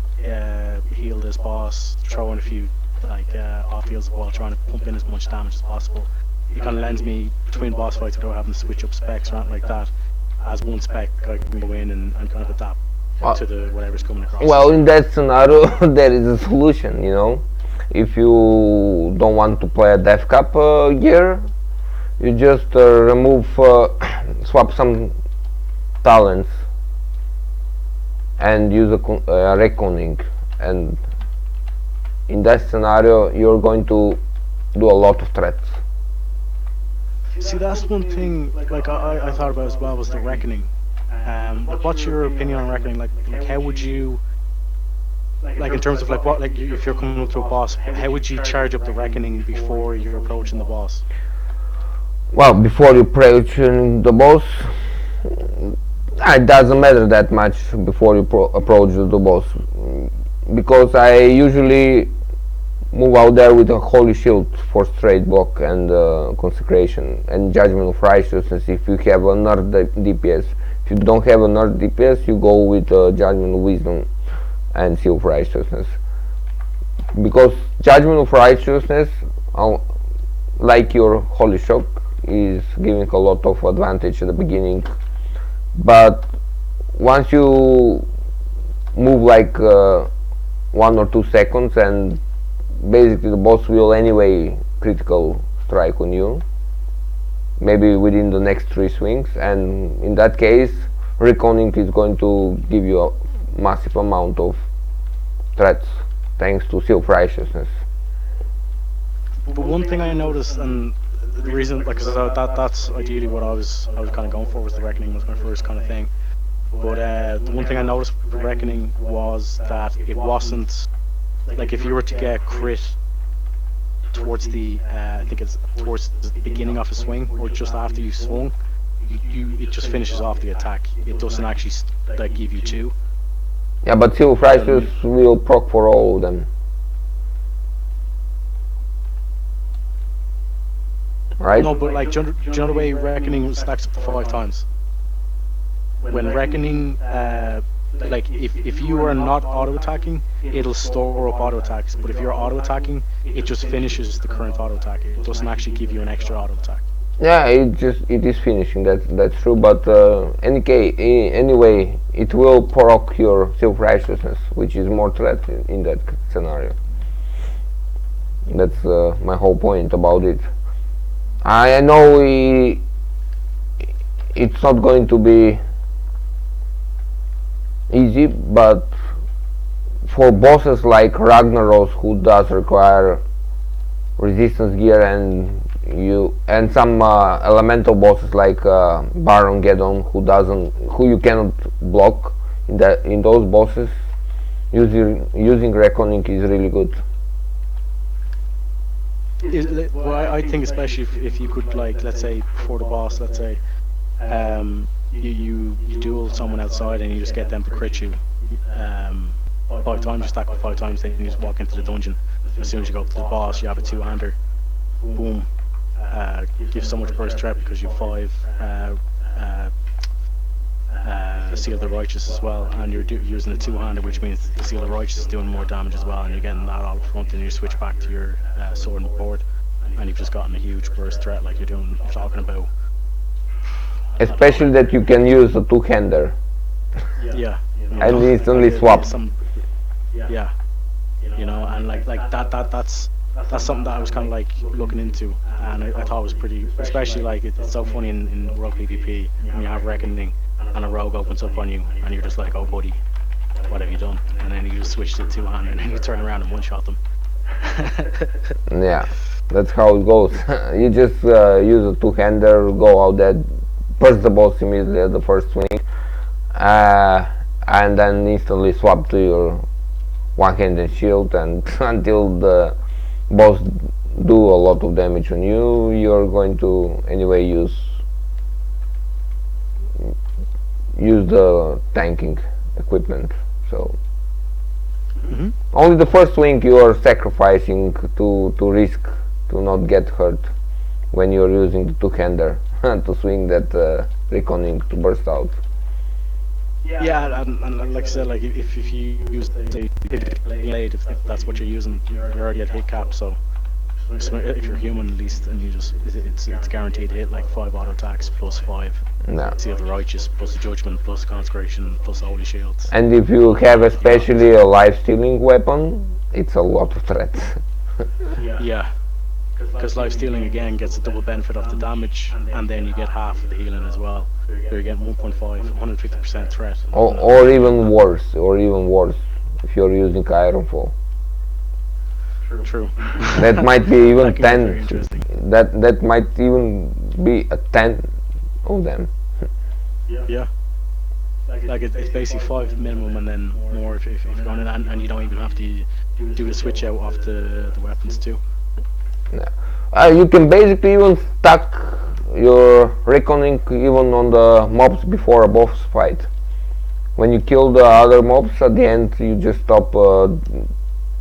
heal this boss, throw in a few like off heals while trying to pump in as much damage as possible. It kind of lends me between boss fights without having to switch up specs or anything like that. As one spec, I can go in and kind of adapt to the whatever's coming across. Well, in that scenario, there is a solution, you know. If you don't want to play a Death Cap gear, you just swap some talents and use a reckoning, and in that scenario you're going to do a lot of threats. See, that's one thing like I thought about as well, was the reckoning. What's your opinion on reckoning? Like how would you, like in terms of like what, like if you're coming up to a boss, how would you charge up the reckoning before you're approaching the boss? Well, before you approaching the boss, it doesn't matter that much before you approach the boss, because I usually move out there with a holy shield for straight block and consecration and judgment of righteousness if you have a nerd DPS. If you don't have a nerd DPS, you go with judgment of wisdom and seal of righteousness, because judgment of righteousness, like your holy shock, is giving a lot of advantage at the beginning, but once you move like 1 or 2 seconds, and basically the boss will anyway critical strike on you, maybe within the next 3 swings, and in that case reckoning is going to give you a massive amount of threats thanks to seal of righteousness. But one thing I noticed, and the reason, like, cause that's ideally what I was kind of going for, was the reckoning was my first kind of thing. But the one thing I noticed with reckoning was that it wasn't like if you were to get crit towards the I think it's towards the beginning of a swing or just after you swung, it just finishes off the attack. It doesn't actually like give you 2. Yeah, but seal of righteousness will proc for all of them. Right? No, but like, do you know the way reckoning stacks up to 5 times? When reckoning like if you are not auto attacking, it'll store up auto attacks. But if you're auto attacking, it just finishes the current auto attack. It doesn't actually give you an extra auto attack. Yeah, it is finishing. That's true. But anyway, it will proc your self righteousness, which is more threat in that scenario. That's my whole point about it. I know it's not going to be easy, but for bosses like Ragnaros, who does require resistance gear, and some elemental bosses like Baron Geddon, who you cannot block in those bosses, using Reckoning is really good. Well, I think especially if you could, like, let's say before the boss, let's say you duel someone outside and you just get them to crit you 5 times, you stack up 5 times, then you just walk into the dungeon. As soon as you go up to the boss, you have a 2-hander. Boom. Gives so much burst threat because you have 5 Seal of the Righteous as well, and you're using a 2-hander, which means the Seal of the Righteous is doing more damage as well, and you're getting that all up front, and you switch back to your sword and board, and you've just gotten a huge burst threat like you're talking about. Especially that you can use a 2-hander. Yeah. And instantly swap. Yeah. And like that's something that I was kind of like looking into, and I thought it was pretty, especially like it's so funny in rogue PvP when you have Reckoning and a rogue opens up on you and you're just like, oh buddy, what have you done? And then you just switch to 2-hander and then you turn around and one-shot them. Yeah, that's how it goes. You just use a 2-hander, go out there, burst the boss immediately at the first swing, and then instantly swap to your one-handed shield, and until the boss do a lot of damage on you, you're going to anyway use the tanking equipment. So only the first swing you are sacrificing to risk to not get hurt when you're using the 2-hander to swing that Reckoning to burst out. Yeah, and like I said, like if you use the blade, if that's what you're using, you're already at hit cap. So if you're human, at least, and it's guaranteed to hit like 5 auto attacks plus 5. No. Seal of the Righteous plus the Judgment plus Consecration plus Holy Shields. And if you have especially a life-stealing weapon, it's a lot of threats. Yeah. Because life stealing again gets a double benefit of the damage, and then you get half of the healing as well. So you're getting 1.5, 150% threat. Or even worse, if you're using Ironfall. True. That might be even That 10. That might even be a 10 of them. Yeah. Like it's basically 5 minimum, and then more if you're going in, and you don't even have to do the switch out of the weapons too. You can basically even stack your Reckoning even on the mobs before a boss fight. When you kill the other mobs at the end, you just stop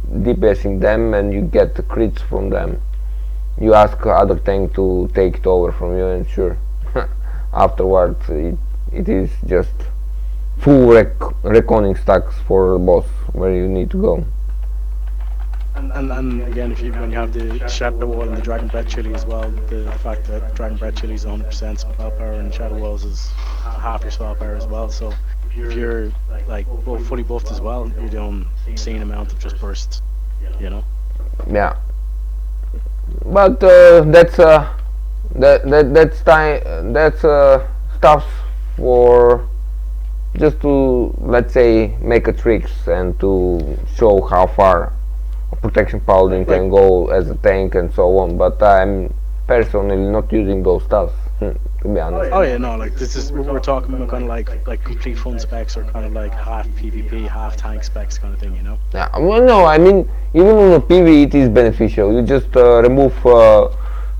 DPSing them and you get the crits from them. You ask other tank to take it over from you, and sure, afterwards it is just full Reckoning stacks for the boss where you need to go. And again, when you have the Shadow Wall and the Dragon Breath Chili as well, the fact that Dragon Breath Chili is 100% spell power and Shadow Walls is half your spell power as well. So if you're like fully buffed as well, you're doing insane amount of just burst, Yeah, but that's stuff for just to, let's say, make a tricks and to show how far a Protection Paladin can go as a tank and so on, but I'm personally not using those stuff, to be honest. Oh yeah, no, like this is we're talking about kind of like complete fun specs, or kind of like half PvP, half tank specs kind of thing, Yeah, well, no, I mean, even on a PvE it is beneficial. You just remove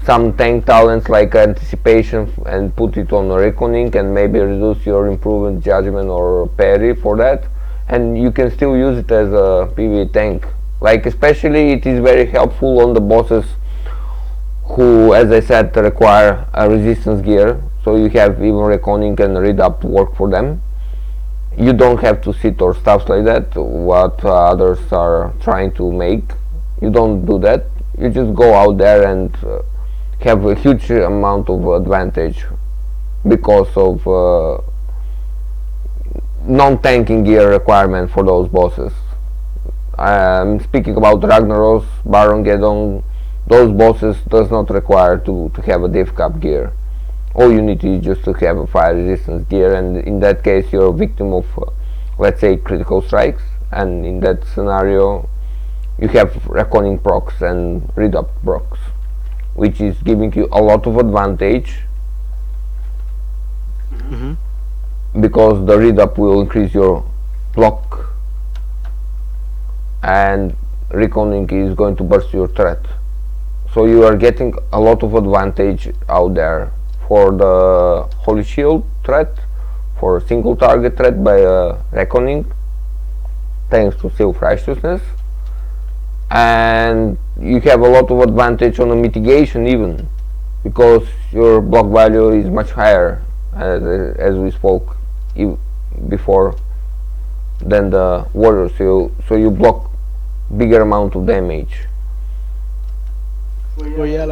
some tank talents like Anticipation and put it on Reckoning, and maybe reduce your Improvement, Judgment or Parry for that, and you can still use it as a PvE tank. Like, especially it is very helpful on the bosses who, as I said, require a resistance gear, so you have even Reckoning and Read Up to work for them. You don't have to sit or stuff like that, what others are trying to make. You don't do that. You just go out there and have a huge amount of advantage because of non-tanking gear requirement for those bosses. I'm speaking about Ragnaros, Baron Geddon. Those bosses does not require to have a div cap gear. All you need is just to have a fire resistance gear, and in that case you're a victim of let's say critical strikes, and in that scenario you have reckoning procs and redupt procs, which is giving you a lot of advantage Mm-hmm. because the redupt will increase your block and reckoning is going to burst your threat. So you are getting a lot of advantage out there for the Holy Shield threat, for single target threat by reckoning, thanks to self-righteousness, and you have a lot of advantage on the mitigation even, because your block value is much higher, as we spoke before, than the warrior, so you block bigger amount of damage. Well, yeah,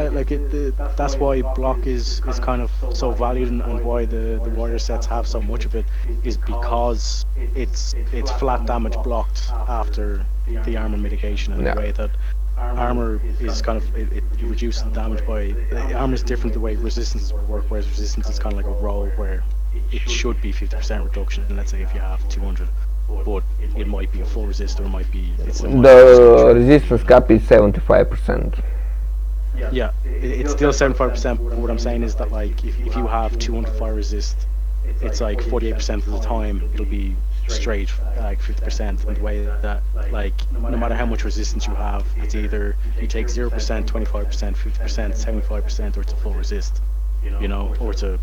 that's why block is kind of so valued, and why the warrior sets have so much of it, is because it's flat damage blocked after the armor mitigation, in Yeah. a way that armor is kind of it reduces the damage by armor is different the way resistance work, whereas resistance is kind of like a roll where it should be 50% reduction. Let's say if you have 200, but it might be a full resist, or it might be it's still might be just gonna The trigger. resistance cap is 75%. Yeah, it's still 75%. But what I'm saying is that like if you have 200 fire resist, it's like 48% of the time it'll be straight like 50%. And the way that like no matter how much resistance you have, it's either you take 0%, 25%, 50%, 75%, or it's a full resist. You know, or it's a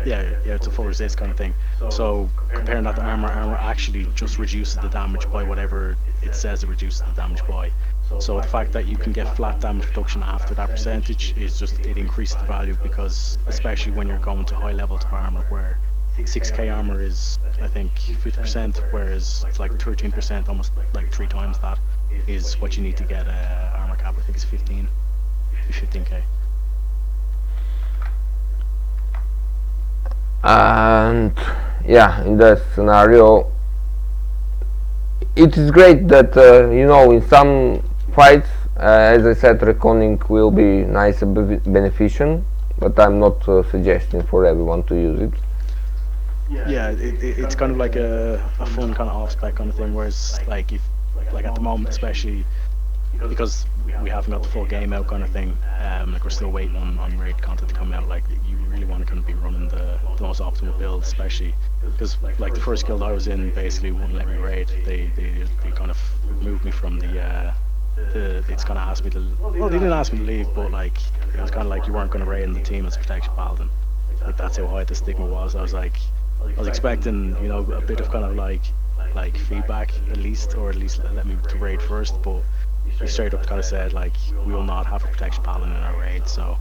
yeah, it's a full resist kind of thing. So comparing that to armor actually just reduces the damage by whatever it says it reduces the damage by. So the fact that you can get flat damage reduction after that percentage is just, it increases the value, because especially when you're going to high levels of armor where 6k armor is I think 50%, whereas it's like 13%, almost like 3 times that is what you need to get armor cap. I think it's 15k. And yeah, in that scenario it is great that in some fights, as I said, reckoning will be nice and beneficial, but I'm not suggesting for everyone to use it. Yeah, it's kind of like a fun kind of off spec kind of thing, whereas like if like at the moment, especially because we haven't got the full game out kind of thing, like we're still waiting on raid content to come out, like you really want to kind of be running the most optimal build, especially because like the first guild I was in basically wouldn't let me raid. They kind of moved me from the it's kind of asked me to, well, they didn't ask me to leave, but like it was kind of like you weren't going to raid in the team as Protection Paladin. Like that's how high the stigma was. I was expecting, you know, a bit of kind of like feedback at least, or at least let me to raid first, but he straight up kind of said like we will not have a Protection Paladin in our raid. So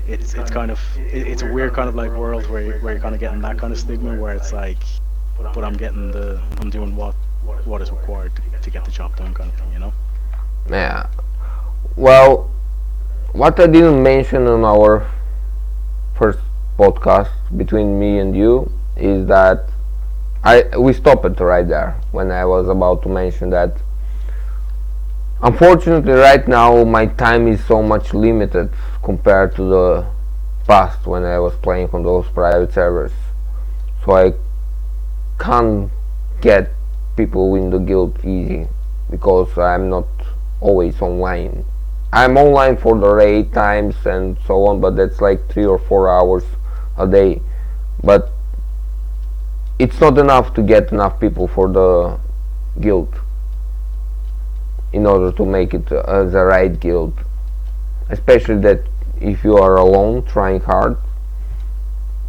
it's kind of it's a weird kind of like world where you're kind of getting that kind of stigma, where it's like, but I'm doing what is required to get the job done kind of thing, you know. Yeah. Well, what I didn't mention on our first podcast between me and you is that we stopped it right there when I was about to mention that unfortunately right now my time is so much limited compared to the past when I was playing on those private servers, so I can't get people in the guild easy because I'm not always online. I'm online for the raid times and so on, but that's like 3 or 4 hours a day, but it's not enough to get enough people for the guild in order to make it as a right guild, especially that if you are alone trying hard,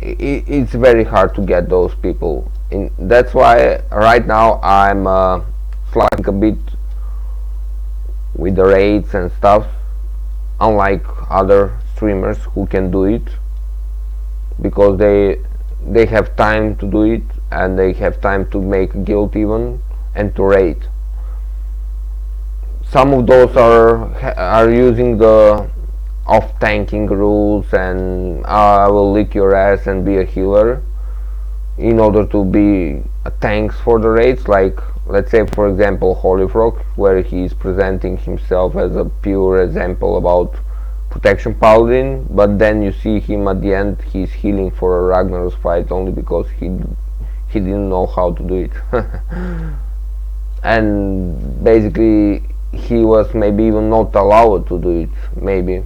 it's very hard to get those people in. That's why right now I'm slacking a bit with the raids and stuff, unlike other streamers who can do it because they have time to do it, and they have time to make a guild even and to raid. Some of those are using the off tanking rules and I will lick your ass and be a healer in order to be a tanks for the raids, like let's say for example Holy Frog, where he is presenting himself as a pure example about Protection Paladin, but then you see him at the end, he's healing for a Ragnar's fight only because he didn't know how to do it. And basically he was maybe even not allowed to do it, maybe.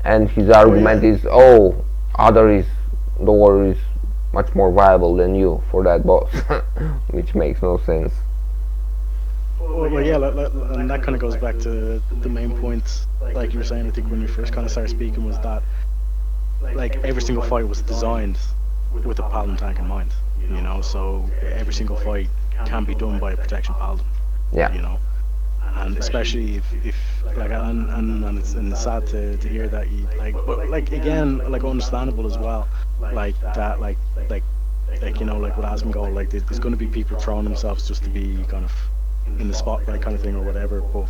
And his argument is, oh, other is the war is much more viable than you for that boss, which makes no sense. Well, yeah, and that kind of goes back to the main point, like you were saying. I think when you first kind of started speaking, was that like every single fight was designed with a paladin tank in mind. You know, so every single fight can be done by a protection paladin. Yeah. You know, and especially if like and it's sad to hear that you like, but like again, like understandable as well, like that, like you know, like with Asmongold, like there's going to be people throwing themselves just to be kind of in the spotlight kind of thing or whatever, but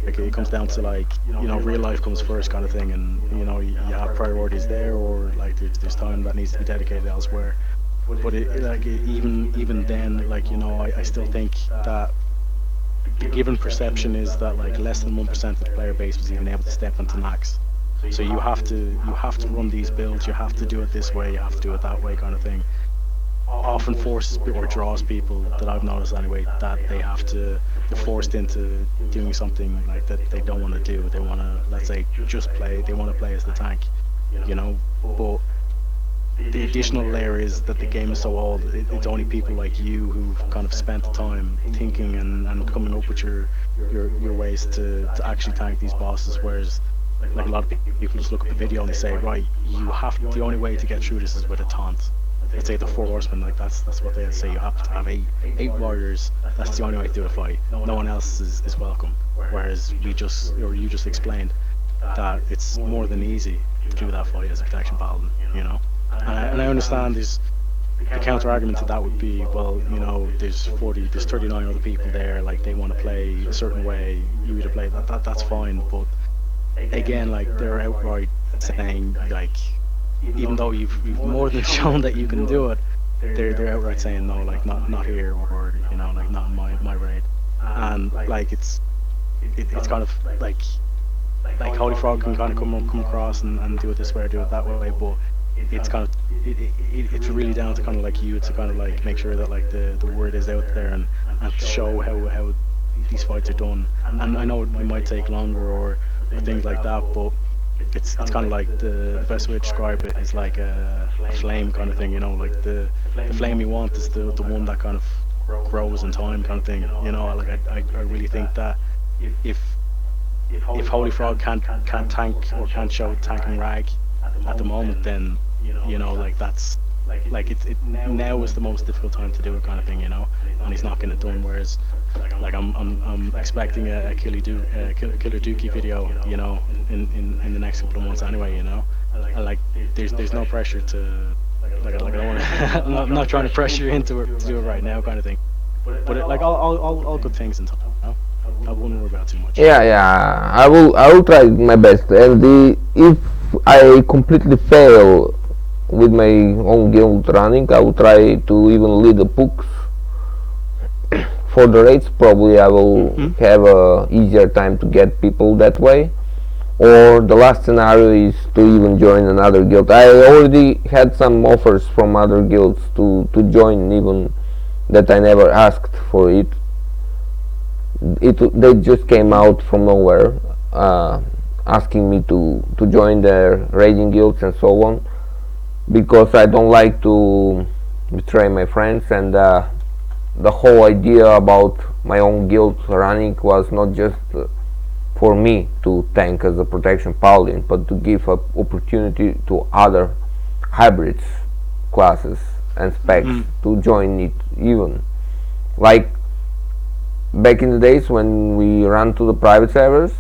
like it comes down to like, you know, real life comes first kind of thing, and you know you have priorities there, or like there's time that needs to be dedicated elsewhere. But even then, like, you know, I still think that the given perception is that like less than 1% of the player base was even able to step into max. So you have to run these builds, you have to do it this way, you have to do it that way kind of thing. Often forces or draws people, that I've noticed anyway, that they have to, they're forced into doing something like that they don't want to do. They want to, let's say, just play, they want to play as the tank, you know. But the additional layer is that the game is so old, it's only people like you who've kind of spent the time thinking and coming up with your ways to actually tank these bosses, whereas like a lot of people just look at the video and they say, right, you have, the only way to get through this is with a taunt. Let's say the four horsemen, like that's what they say, you have to have eight warriors, that's the only way to do a fight, no one else is welcome. Whereas you just explained that it's more than easy to do that fight as a protection paladin, you know. And I understand the counter argument to that would be, well, you know, there's 39 other people there, like they want to play a certain way, you either play that's fine. But again, like they're outright saying, like, even though you've more than shown that you can do it, they're outright saying no, like not here, or you know, like not in my raid. And like it's kind of like Holy Frog can kind of come across and do it this way or do it that way, but it's kind of it's really down to kind of like you to kind of like make sure that like the word is out there and to show how these fights are done. And I know it might take longer or things like that, but it's kind of like the best way to describe it is like a flame kind of thing, you know, like the flame you want is the one that kind of grows in time kind of thing, you know. Like I really think that if Holy Frog can't tank or can't show tanking rag at the moment, then you know, like that's like it now is the most difficult time to do it kind of thing, you know, and he's not getting it done. Whereas like I'm expecting a Killer Dookie video, you know, in the next couple of months anyway, you know. And like there's no pressure to like I don't want to I'm not trying to pressure you into it to do it right now kind of thing. But like all good things in time, you know? I wouldn't worry about too much. Yeah. I will try my best, and if I completely fail with my own guild running, I will try to even lead the books for the raids. Probably I will have a easier time to get people that way. Or the last scenario is to even join another guild. I already had some offers from other guilds to join, even that I never asked for it. They just came out from nowhere, asking me to join their raiding guilds and so on, because I don't like to betray my friends, and the whole idea about my own guild running was not just for me to tank as a protection paladin, but to give an opportunity to other hybrids classes and specs to join it. Even like back in the days when we ran to the private servers,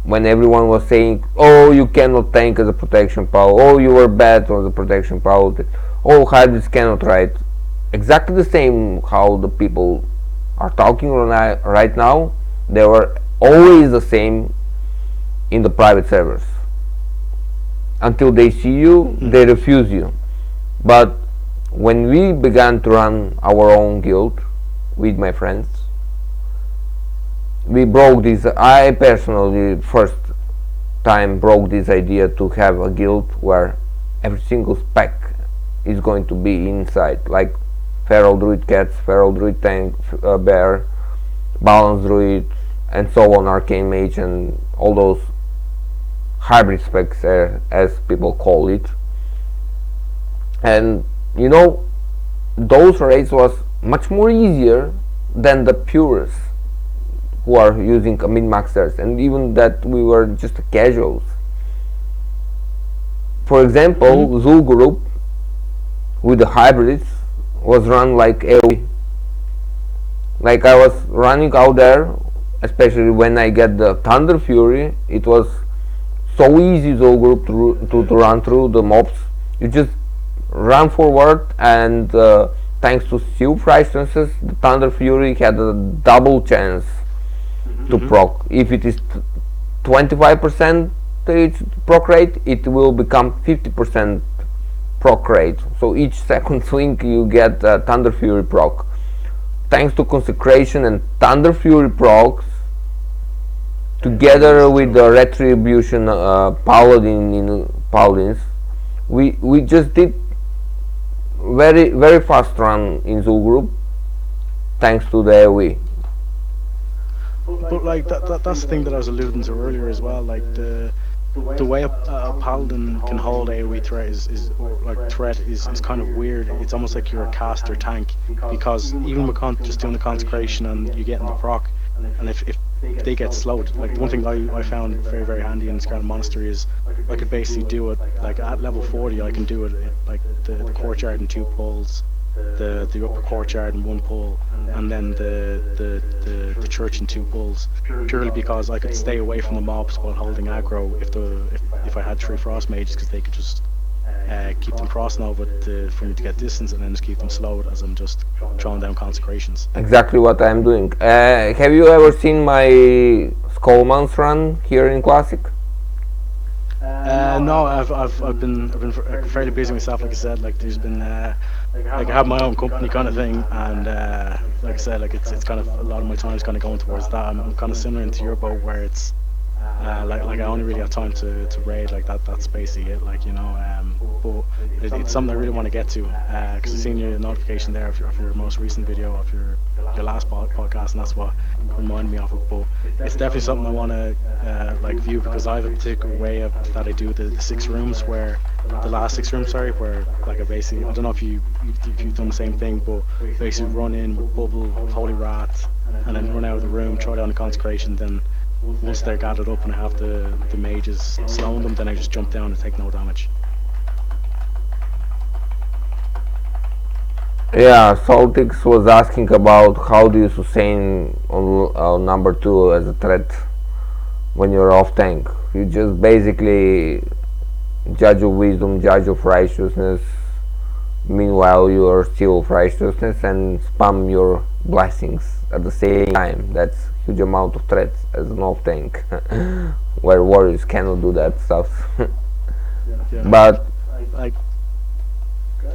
when everyone was saying, oh, you cannot tank as a protection power, oh, you were bad on the protection power, oh, hybrids cannot ride. Exactly the same how the people are talking right now. They were always the same in the private servers. Until they see you, they refuse you. But when we began to run our own guild with my friends, we broke this. I personally first time broke this idea to have a guild where every single spec is going to be inside, like feral druid cats, feral druid tank, bear, balance druid, and so on, arcane mage, and all those hybrid specs, as people call it. And you know, those raids was much more easier than the purists who are using min-maxers, and even that we were just casuals. For example, Zoo group with the hybrids was run like AoE. Like I was running out there, especially when I get the Thunder Fury, it was so easy Zoo group to run through the mobs. You just run forward, and thanks to Silph Resistances, the Thunder Fury had a double chance to proc. If it is 25% proc rate, it will become 50% proc rate. So each second swing you get Thunder Fury proc. Thanks to Consecration and Thunder Fury procs, together with the Retribution Paladins, we just did very fast run in Zoo group, thanks to the AoE. But like that's the thing that I was alluding to earlier as well. Like the way a paladin can hold AoE threat is kind of weird. It's almost like you're a caster tank, because even with just doing the consecration and you get in the proc, and if they get slowed, like the one thing I found very handy in Scarlet Monastery is I could basically do it like at level 40. I can do it like the courtyard in 2 pulls, the upper courtyard in 1 pull, and then the church in 2 pulls, purely because I could stay away from the mobs while holding aggro if I had 3 frost mages, because they could just keep them crossing over for me to get distance, and then just keep them slowed as I'm just throwing down consecrations. Exactly what I'm doing. Have you ever seen my Skullmans run here in Classic? No, I've been fairly busy myself. Like I said, like there's been like I have my own company kind of thing, and like I said, like it's kind of a lot of my time is kind of going towards that. I'm kind of similar into your boat, where it's like I only really have time to raid. Like that's basically it. Like, you know, but it's something I really want to get to, because I've seen your notification there of your most recent video of your last podcast, and that's what reminded me of it. But it's definitely something I want to like view, because I have a particular way that I do the 6 rooms, where the last 6 rooms, sorry, where like I don't know if you've done the same thing, but basically run in with Bubble, Holy Wrath, and then run out of the room, try down the consecration. Then once they're gathered up and I have the mages slowing them, then I just jump down and take no damage. Yeah, Saltix was asking about how do you sustain on number 2 as a threat when you're off tank. You just basically Judge of Wisdom, Judge of Righteousness, meanwhile you are still of Righteousness, and spam your blessings at the same time. That's huge amount of threats as an off tank, where warriors cannot do that stuff. Yeah. But Like,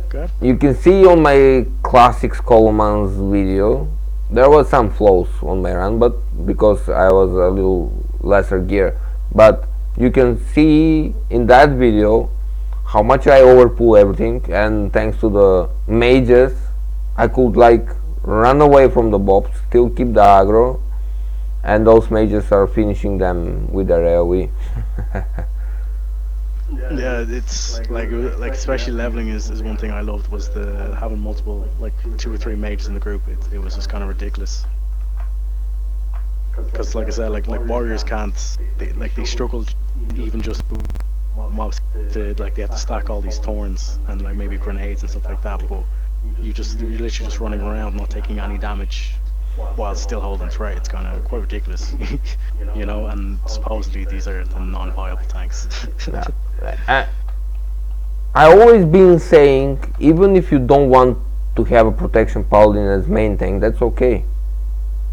good. you can see on my Classic Skullmans video, there was some flaws on my run, but because I was a little lesser gear. But you can see in that video how much I overpull everything, and thanks to the mages I could like run away from the mobs, still keep the aggro, and those mages are finishing them with their AoE. Yeah, it's like especially leveling is one thing I loved, was the having multiple, like 2 or 3 mages in the group. It was just kind of ridiculous. Because like I said, like warriors can't, they struggle even just mobs to, like they have to stack all these thorns and like maybe grenades and stuff like that, but you're literally just running around not taking any damage while still holding threat. It's kind of quite ridiculous, you know. And supposedly these are the non-viable tanks. Yeah. I, I always been saying, even if you don't want to have a protection paladin as main tank, that's okay.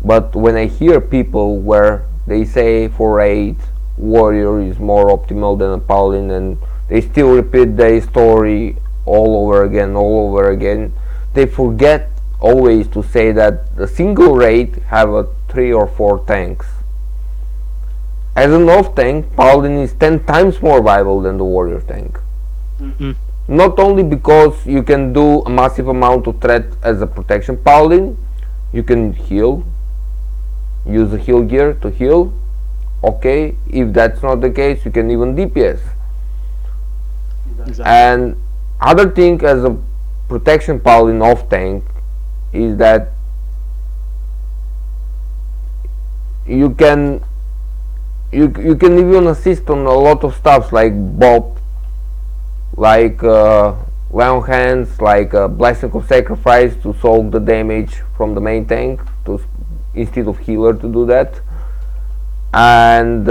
But when I hear people where they say for raid warrior is more optimal than a paladin, and they still repeat their story all over again, they forget always to say that a single raid have a 3 or 4 tanks. As an off tank, paladin is 10 times more viable than the warrior tank. Mm. Not only because you can do a massive amount of threat as a protection paladin, you can heal, use the heal gear to heal. Okay, if that's not the case, you can even DPS. Exactly. And other thing as a protection paladin off tank is that you can even assist on a lot of stuff like Bob, like Lion Hands, like Blessing of Sacrifice to solve the damage from the main tank instead of healer to do that, and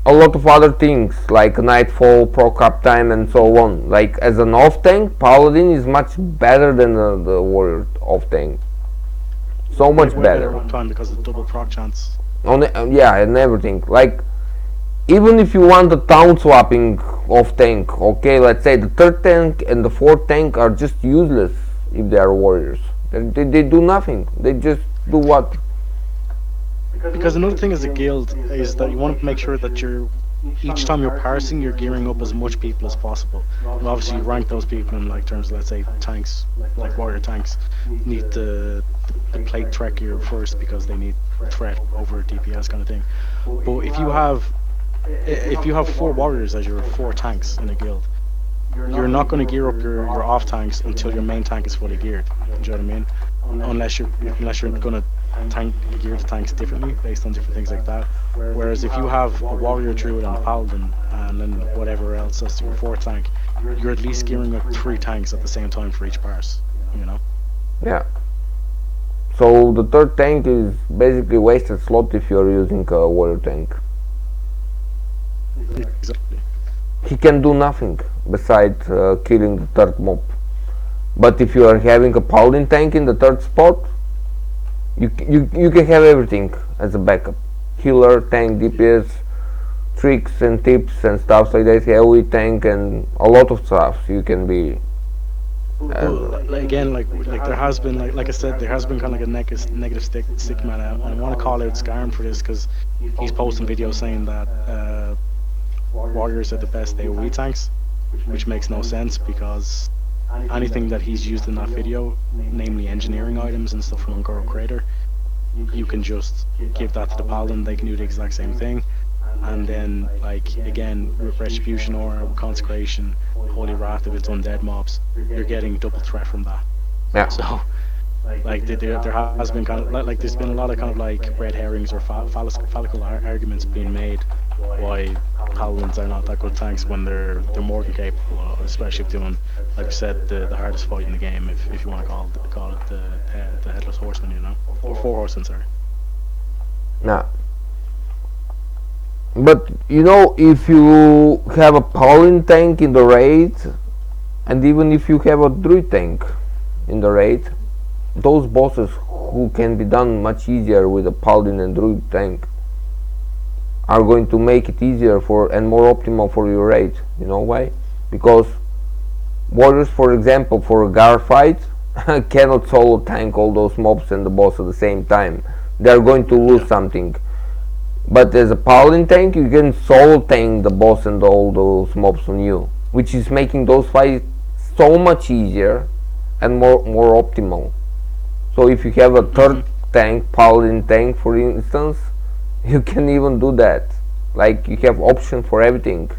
a lot of other things like Nightfall, proc up time, and so on. Like as an off tank, Paladin is much better than the warrior off tank. So much Way better. on time because of double proc chance. Yeah, and everything. Like even if you want the town swapping off tank, okay, let's say the third tank and the fourth tank are just useless if they are warriors. They do nothing. They just do what? Because another thing as a guild is that you want to make sure that each time you're parsing, you're gearing up as much people as possible. And obviously, you rank those people in like terms of, let's say, tanks, like warrior tanks, need the plate threat gear first because they need threat over DPS kind of thing. But if you have 4 warriors as your 4 tanks in a guild, you're not going to gear up your off tanks until your main tank is fully geared. Do you know what I mean? Unless you're going to gear the tanks differently based on different things like that. Whereas if you have a warrior, druid, and a paladin, and then whatever else as your 4th tank, you're at least gearing up 3 tanks at the same time for each parse. You know? Yeah. So the third tank is basically wasted slot if you're using a warrior tank. Exactly. He can do nothing besides killing the third mob. But if you are having a paladin tank in the third spot, you can have everything as a backup. Healer, tank, DPS, tricks and tips and stuff like that, AoE tank and a lot of stuff you can be. Again, like there has been, like I said, there has been kind of like a negative stigma, and I want to call out Scarn for this because he's posting videos saying that warriors are the best AoE tanks, which makes no sense because anything that he's used in that video, namely engineering items and stuff from Ungoro Crater, you can just give that to the paladin, they can do the exact same thing. And then, like, again, with Retribution Aura, with Consecration, Holy Wrath of its undead mobs, you're getting double threat from that. Yeah. So, like, there has been kind of, like there's been a lot of kind of, like, red herrings or phallical arguments being made why paladins are not that good tanks when they're more than capable, especially if doing, like I said, the hardest fight in the game, if you want to call it the Headless Horseman, you know? Or 4 horsemen, sorry. Nah. But you know, if you have a paladin tank in the raid, and even if you have a druid tank in the raid, those bosses who can be done much easier with a paladin and druid tank are going to make it easier and more optimal for your raid. You know why? Because warriors, for example, for a guard fight cannot solo tank all those mobs and the boss at the same time. They are going to lose something. But as a paladin tank, you can solo tank the boss and all those mobs on you, which is making those fights so much easier and more optimal. So if you have a third tank, paladin tank for instance, you can even do that. Like, you have option for everything.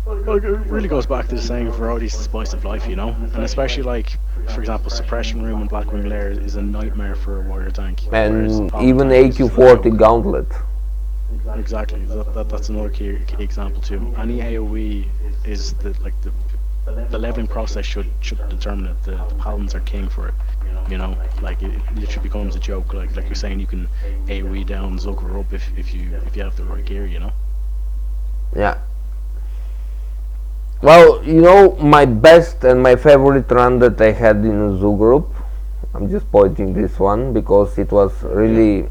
Well, it really goes back to the saying, variety is the spice of life, you know? And especially, like, for example, Suppression Room and Blackwing Lair is a nightmare for a warrior tank. And even AQ40 Gauntlet. Exactly, that's another key example too. Any AoE is the the leveling process should determine it. The paladins are king for it. You know, like it literally becomes a joke. Like you're saying, you can AoE down, Zucker up if you have the right gear. You know. Yeah. Well, you know, my best and my favorite run that I had in a zoo group, I'm just pointing this one because it was really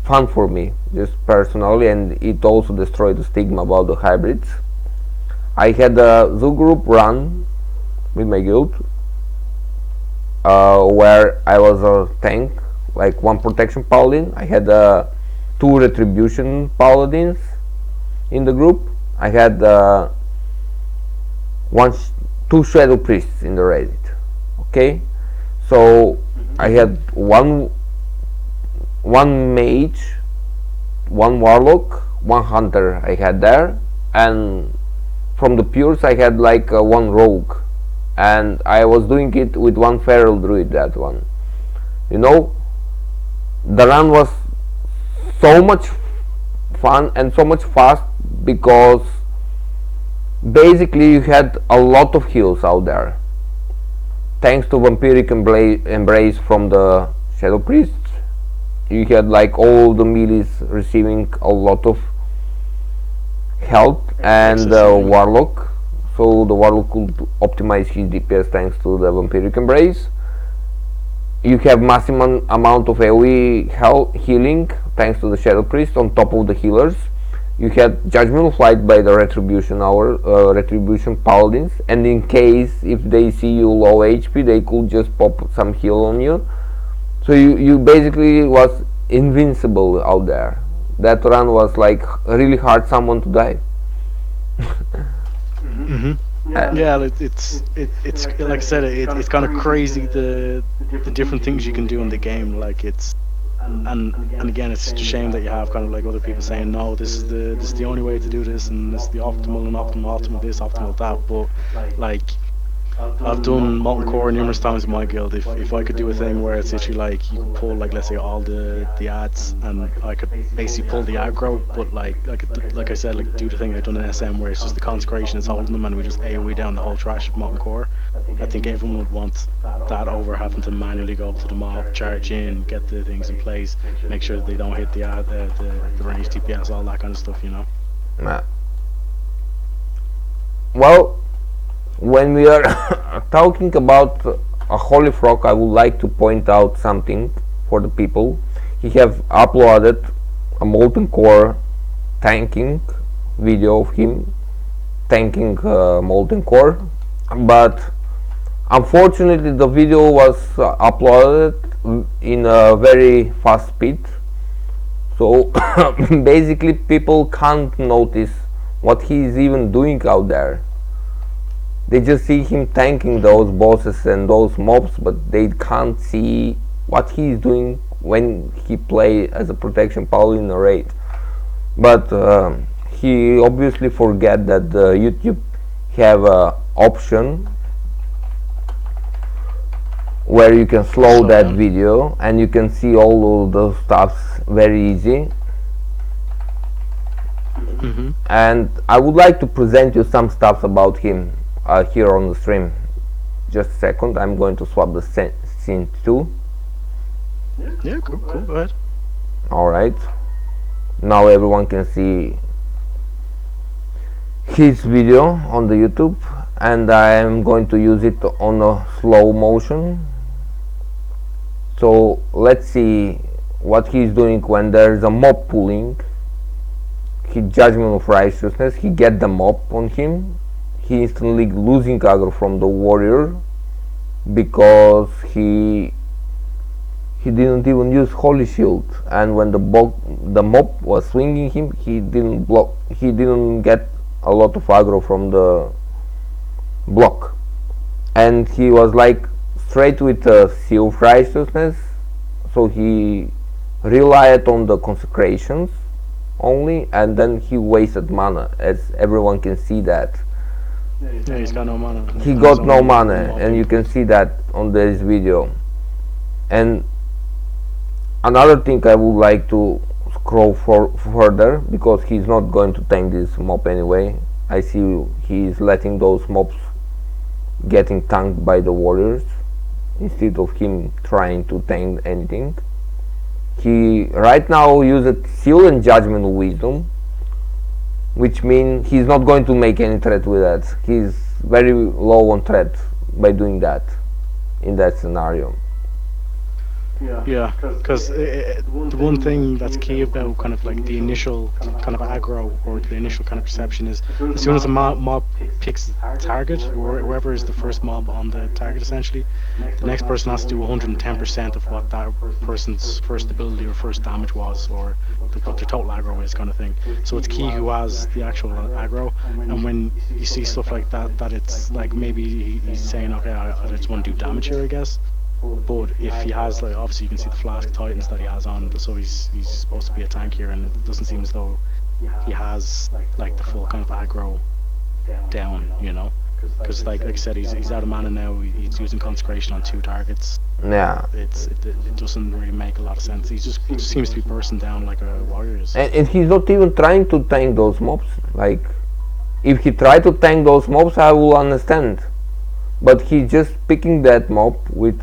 fun for me, just personally, and it also destroyed the stigma about the hybrids. I had a zoo group run with my guild where I was a tank, like one protection paladin. I had two retribution paladins in the group. I had two shadow priests in the raid. Okay, so I had one mage, one warlock, one hunter I had there, and from the pures I had like one rogue, and I was doing it with one feral druid. That one, you know, the run was so much fun and so much fast because basically you had a lot of heals out there thanks to vampiric embrace from the shadow priests. You had like all the melees receiving a lot of health, and the warlock, so the warlock could optimize his DPS thanks to the vampiric embrace. You have massive amount of AoE healing thanks to the shadow priest on top of the healers. You had judgment of light by the retribution paladins, and in case if they see you low HP, they could just pop some heal on you. So you basically was invincible out there. That run was like really hard someone to die. Yeah, it's like I said, it's kind of crazy the different things you can do in the game. Like it's and again, it's just a shame that you have kind of like other people saying no, this is the only way to do this, and this is the optimal and optimal this, optimal that. But like I've done molten core numerous times in my guild. If I could do a thing where it's literally like you can pull like, let's say, all the ads, and I could basically pull the aggro, but like I said, like do the thing I've done in SM where it's just the consecration is holding them and we just AoE down the whole trash of molten core. I think everyone would want that over having to manually go up to the mob, charge in, get the things in place, make sure that they don't hit the ad, the range TPS, all that kind of stuff, you know. Yeah. Well, when we are talking about a holy frog, I would like to point out something for the people. He have uploaded a molten core tanking video of him tanking molten core, but unfortunately the video was uploaded in a very fast speed, so basically people can't notice what he is even doing out there. They just see him tanking those bosses and those mobs, but they can't see what he is doing when he play as a protection paladin in a raid. But he obviously forget that YouTube have a option where you can slow that video and you can see all of those stuffs very easy. And I would like to present you some stuff about him here on the stream. Just a second, I'm going to swap the scene too. Yeah, cool, go ahead. Alright, now everyone can see his video on the YouTube, and I am going to use it on a slow motion. So let's see what he's doing when there's a mob pulling. He judgment of righteousness, he get the mob on him. He instantly losing aggro from the warrior because he didn't even use holy shield, and when the mob was swinging him, he didn't get a lot of aggro from the block, and he was like straight with a seal of righteousness, so he relied on the consecrations only, and then he wasted mana, as everyone can see that. Yeah, he's got no mana. He got no mana, and you can see that on this video. And another thing I would like to scroll further, because he's not going to tank this mob anyway. I see he's letting those mobs getting tanked by the warriors instead of him trying to tank anything. He right now uses Seal and Judgment of Wisdom, which means he's not going to make any threat with that. He's very low on threat by doing that in that scenario. Yeah, because the one thing that's key about kind of like the initial kind of aggro or the initial kind of perception is as soon as a mob picks a target, or whoever is the first mob on the target, essentially, the next person has to do 110% of what that person's first ability or first damage was, or what their total aggro is, kind of thing. So it's key who has the actual aggro, and when you see stuff like that, that it's like maybe he's saying, okay, I just want to do damage here, I guess. But if he has, like, obviously you can see the Flask Titans that he has on, so he's supposed to be a tank here, and it doesn't seem as though he has like the full kind of aggro down, you know, because like I said, he's out of mana now. He's using Consecration on 2 targets. Yeah, It doesn't really make a lot of sense. He just seems to be bursting down like a warrior is. and he's not even trying to tank those mobs. Like, if he tried to tank those mobs, I will understand. But he's just picking that mob with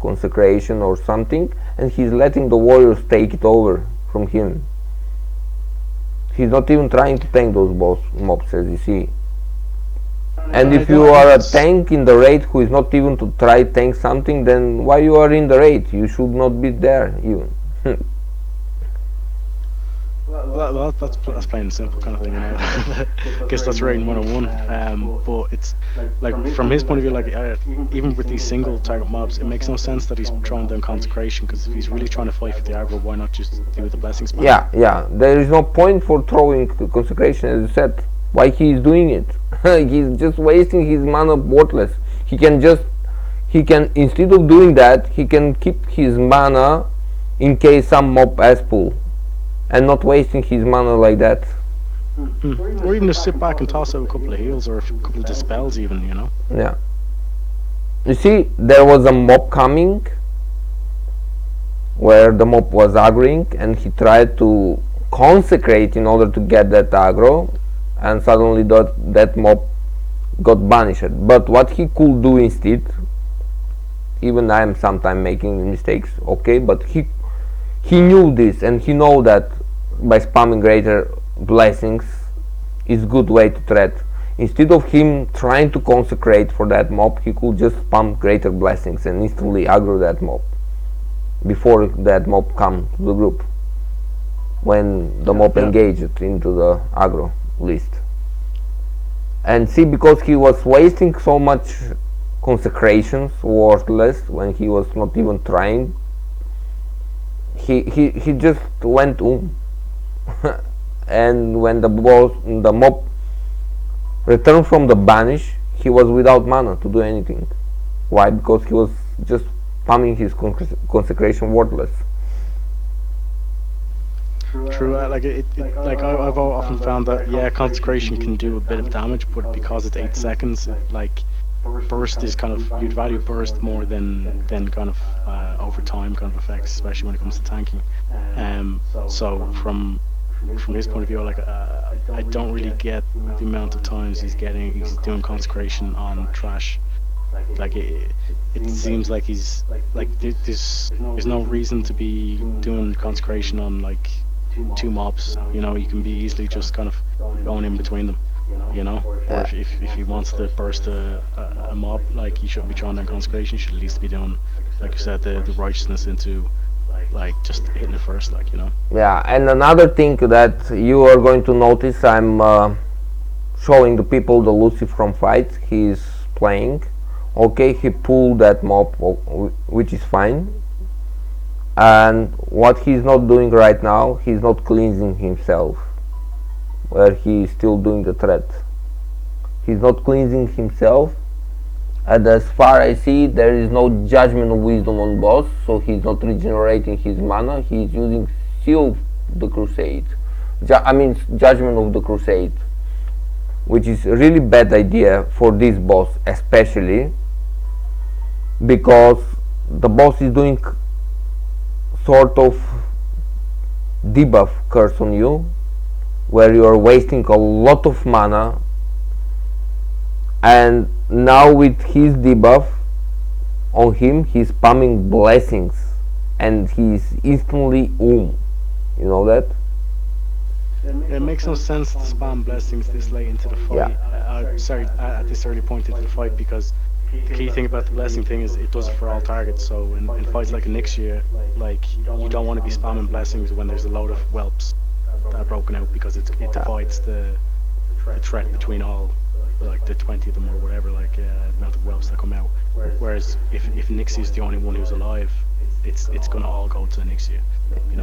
Consecration or something, and he's letting the warriors take it over from him. He's not even trying to tank those mobs, as you see. And if you are a tank in the raid who is not even to try tank something, then why you are in the raid? You should not be there even. Well, that's plain and simple kind of thing, you know. I guess that's rating 101. But it's like from his point of view, like even with these single target mobs, it makes no sense that he's throwing down Consecration, because if he's really trying to fight for the aggro, why not just do the blessing spell? Yeah. There is no point for throwing Consecration, as you said. Why he is doing it? He's just wasting his mana worthless. He can instead of doing that, he can keep his mana in case some mob has pull, and not wasting his mana like that. Or even just sit back and toss out a couple of heals or a couple of dispels, even, you know. Yeah. You see, there was a mob coming where the mob was aggroing, and he tried to consecrate in order to get that aggro, and suddenly that mob got banished. But what he could do instead, even I am sometimes making mistakes, okay, but he knew this, and he know that by spamming greater blessings is good way to threat. Instead of him trying to consecrate for that mob, he could just spam greater blessings and instantly aggro that mob before that mob come to the group, when the mob engaged into the aggro list. And see, because he was wasting so much consecrations worthless when he was not even trying, he just went and when the mob returned from the banish, he was without mana to do anything. Why? Because he was just spamming his consecration worthless. True, I've often found that Consecration can do a bit of damage, but because it's 8 seconds, like burst is kind of, you'd value burst more than kind of over time kind of effects, especially when it comes to tanking. So from his point of view, like I don't really get the amount of times he's doing Consecration on trash. Like it seems like he's like there's no reason to be doing Consecration on like 2 mobs. You know, you can be easily just kind of going in between them, you know. Or if he wants to burst a mob, like, he shouldn't be throwing down Consecration. He should at least be doing, like you said, the righteousness into like just hitting it first, like, you know. Yeah, and another thing that you are going to notice, I'm showing the people the Lucy from fight he's playing. Okay, he pulled that mob, which is fine. And what he's not doing right now, he's not cleansing himself, where he is still doing the threat. He's not cleansing himself, and as far as I see, there is no Judgment of Wisdom on boss, so he's not regenerating his mana. He's using Seal of the Crusade, Judgment of the Crusade, which is a really bad idea for this boss, especially because the boss is doing sort of debuff curse on you, where you are wasting a lot of mana and now with his debuff on him, he's spamming blessings, and he's instantly You know that? It makes no sense to spam blessings this late into the Yeah. fight. Sorry, at this early point into the fight, because the key thing about the blessing thing is it does it for all targets. So in fights like Nixia, like you don't want to be spamming blessings when there's a load of whelps that are broken out, because it divides the threat between all, like the 20 of them or whatever, like amount of whelps that come out. Whereas if Nixie is the only one who's alive, it's gonna all go to Nixia.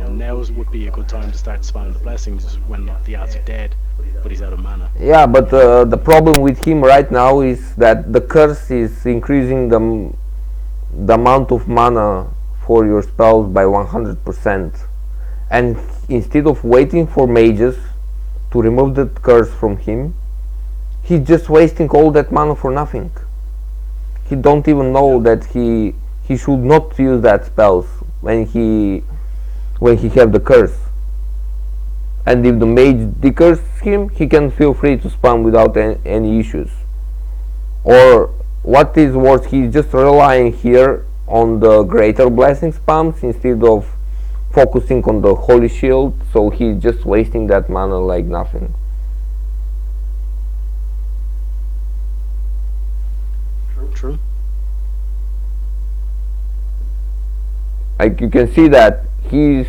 Now's would be a good time to start spamming the blessings when the ads are dead, but he's out of mana. Yeah, but the problem with him right now is that the curse is increasing the amount of mana for your spells by 100%. And instead of waiting for mages to remove the curse from him, he's just wasting all that mana for nothing. He don't even know that he should not use that spells when he have the curse. And if the mage decurses him, he can feel free to spam without any issues. Or what is worse, he's just relying here on the greater blessing spams instead of focusing on the holy shield, so he's just wasting that mana like nothing. True. Like you can see that he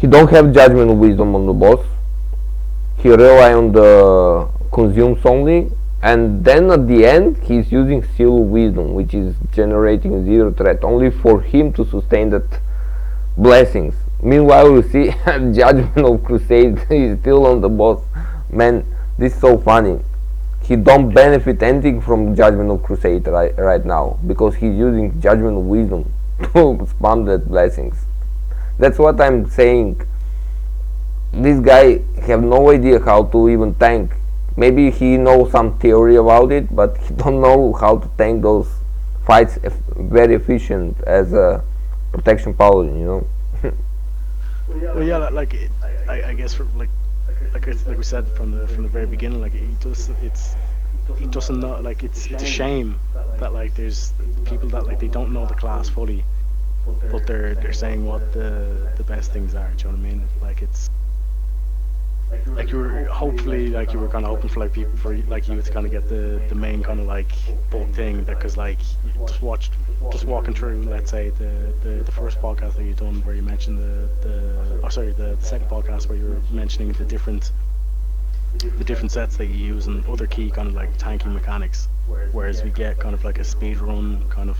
don't have judgment wisdom on the boss. He rely on the consumes only, and then at the end he's using seal of wisdom, which is generating zero threat, only for him to sustain that blessings. Meanwhile, you see Judgment of Crusade is still on the boss. Man, this is so funny. He don't benefit anything from Judgment of Crusade right now, because he's using Judgment of Wisdom to spam that blessings. That's what I'm saying. This guy have no idea how to even tank. Maybe he knows some theory about it, but he don't know how to tank those fights very efficient as a Protection Paladin, Well, yeah, I guess like we said from the very beginning, like he doesn't know, like it's a shame that like there's people that like they don't know the class fully, but they're saying what the best things are. Do you know what I mean? Like it's like you were kind of hoping for like people for like you to kind of get the main kind of like bulk thing, because like just walking through, let's say the first podcast that you done where you mentioned the second podcast where you were mentioning the different sets that you use and other key kind of like tanking mechanics, whereas we get kind of like a speed run kind of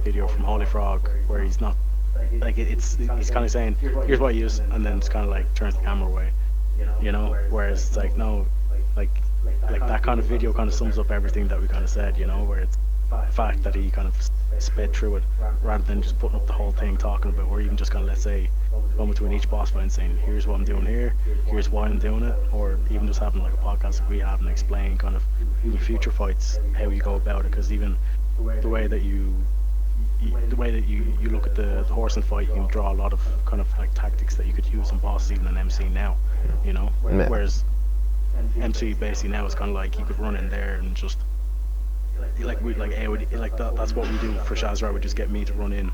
video from Holy Frog where he's not like he's kind of saying here's what I use, and then it's kind of like turns the camera away, whereas it's like no, like that kind of video kind of sums up everything that we kind of said, where it's the fact that he kind of sped through it rather than just putting up the whole thing talking about, or even just kind of, let's say, going between each boss fight and saying here's what I'm doing here, here's why I'm doing it, or even just having like a podcast that we have and explain kind of in future fights how you go about it, because even the way that you look at the horse and fight, you can draw a lot of kind of like tactics that you could use in bosses even in MC now, whereas MC basically now is kind of like you could run in there and just like AoE, like that's what we do for Shazra. We just get me to run in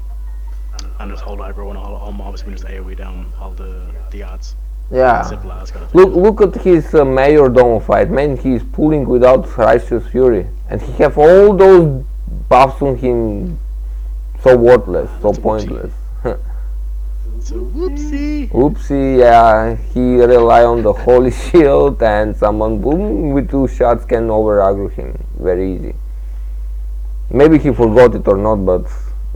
and just hold aggro and all mobs, we just AoE down all the ads. Yeah. Simple as kind of thing. Look at his Mayor Domo fight, man. He's pulling without Righteous Fury, and he have all those buffs on him. So worthless, so pointless. So whoopsie. Oopsie, yeah. He rely on the Holy Shield, and someone boom with 2 shots can over aggro him very easy. Maybe he forgot it or not, but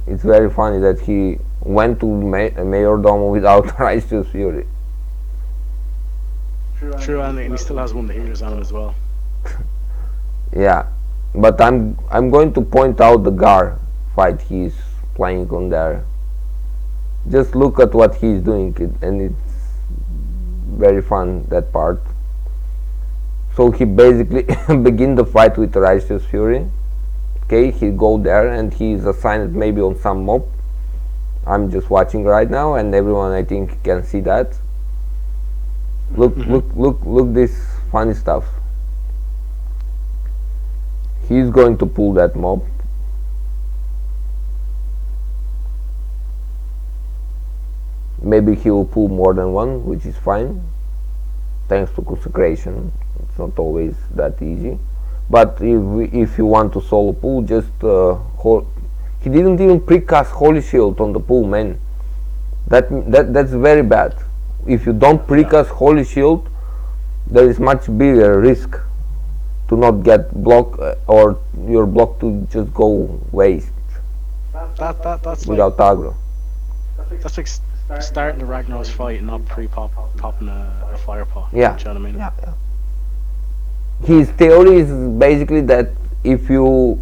it's very funny that he went to Mayor Domo without Righteous Fury. True, and he still has one of the healers on him as well. Yeah, but I'm going to point out the Gar fight he's playing on there. Just look at what he's doing, and it's very fun, that part. So he basically begin the fight with Righteous Fury. Okay, he go there and he's assigned maybe on some mob. I'm just watching right now, and everyone I think can see that. Look this funny stuff. He's going to pull that mob. Maybe he will pull more than one, which is fine. Thanks to consecration, it's not always that easy. But if you want to solo pull, just he didn't even precast Holy Shield on the pull, man. That's very bad. If you don't precast Holy Shield, there is much bigger risk to not get block or your block to just go waste That's without aggro. that's like starting the Ragnar's fight and not popping a fire pot. Yeah. Do you know what I mean? Yeah. His theory is basically that if you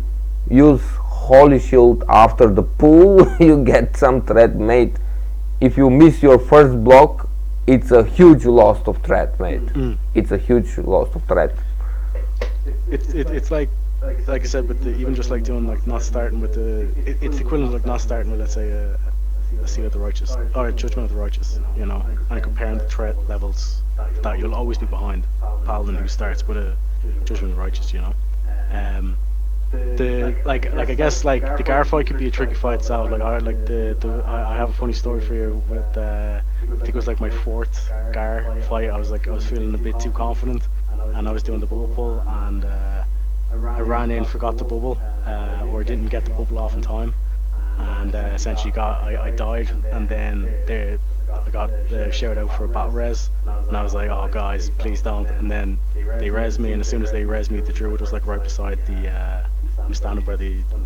use Holy Shield after the pull, you get some threat mate. If you miss your first block, it's a huge loss of threat, mate. It's a huge loss of threat. It's like I said, with even just like doing like not starting with it's equivalent to like not starting with, let's say, a Seal of the Righteous or a Judgment of the Righteous, you know, and comparing the threat levels that you'll always be behind Paladin who starts with a Judgment of the Righteous, you know. The like I guess like the Gar fight could be a tricky fight itself. Like I have a funny story for you with I think it was like my fourth Gar fight. I was feeling a bit too confident, and I was doing the bubble pull, and I ran in, forgot the bubble, or didn't get the bubble off in time, and essentially I died, and then I got the shout out for a battle res, and I was like, oh guys, please don't. And then they res me, and as soon as they res me, the druid was like right beside I'm standing where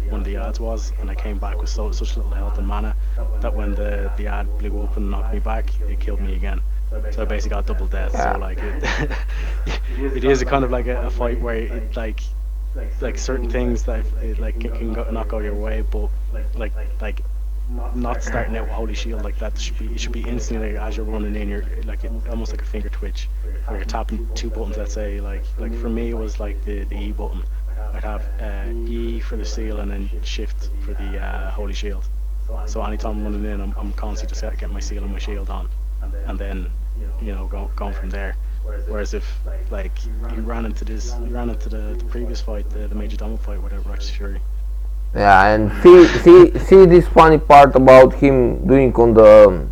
one of the ads was, and I came back with such little health and mana that when the ad blew up and knocked me back, it killed me again. So I basically got double death. So like it is a kind of like a fight where it like certain things that can not go your way, but like not starting out with Holy Shield like that. It should be instantly, like, as you're running in, you're like almost like a finger twitch, where you're tapping two buttons. Let's say like for me it was like the E button. I'd have E for the seal and then shift for the Holy Shield. So anytime I'm running in, I'm constantly just getting my seal and my shield on, and then going from there. Whereas if like you ran into the previous fight, the Major Domo fight, whatever, Righteous Fury. Yeah, and see this funny part about him doing on the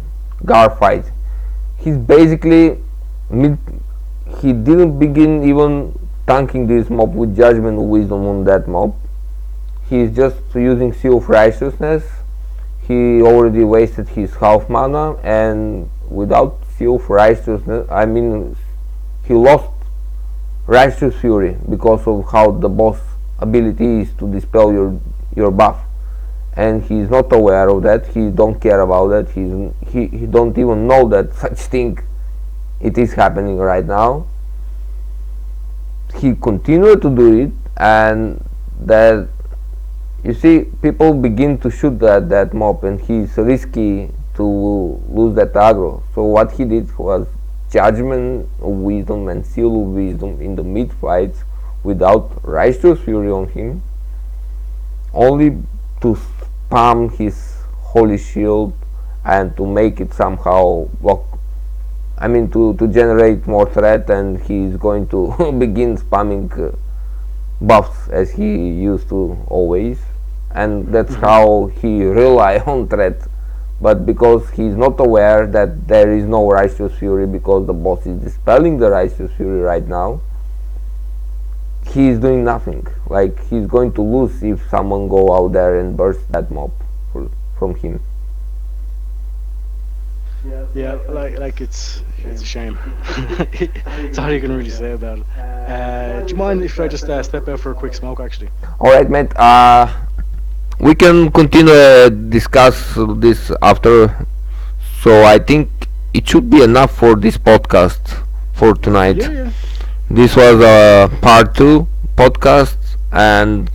Gar fight. He's basically he didn't begin even tanking this mob with Judgment of Wisdom on that mob. He's just using Seal of Righteousness. He already wasted his half mana, and without Seal of Righteousness, I mean, he lost Righteous Fury because of how the boss ability is to dispel your buff, and he's not aware of that. He don't care about that. He don't even know that such thing it is happening right now. He continued to do it, and that you see people begin to shoot that mob, and he's risky to lose that aggro. So what he did was Judgment of Wisdom and Seal of Wisdom in the mid fights without Righteous Fury on him, only to spam his Holy Shield and to make it somehow block. I mean, to generate more threat, and he's going to begin spamming buffs as he used to always, and that's how he rely on threat. But because he's not aware that there is no Righteous Fury, because the boss is dispelling the Righteous Fury right now, he is doing nothing. Like, he's going to lose if someone go out there and burst that mob from him. Yeah, like it's a shame. It's all you can really say about it. Do you mind if I just step out for a quick smoke, actually? Alright, mate. We can continue discuss this after. So I think it should be enough for this podcast for tonight. Yeah. This was a part 2 podcast, and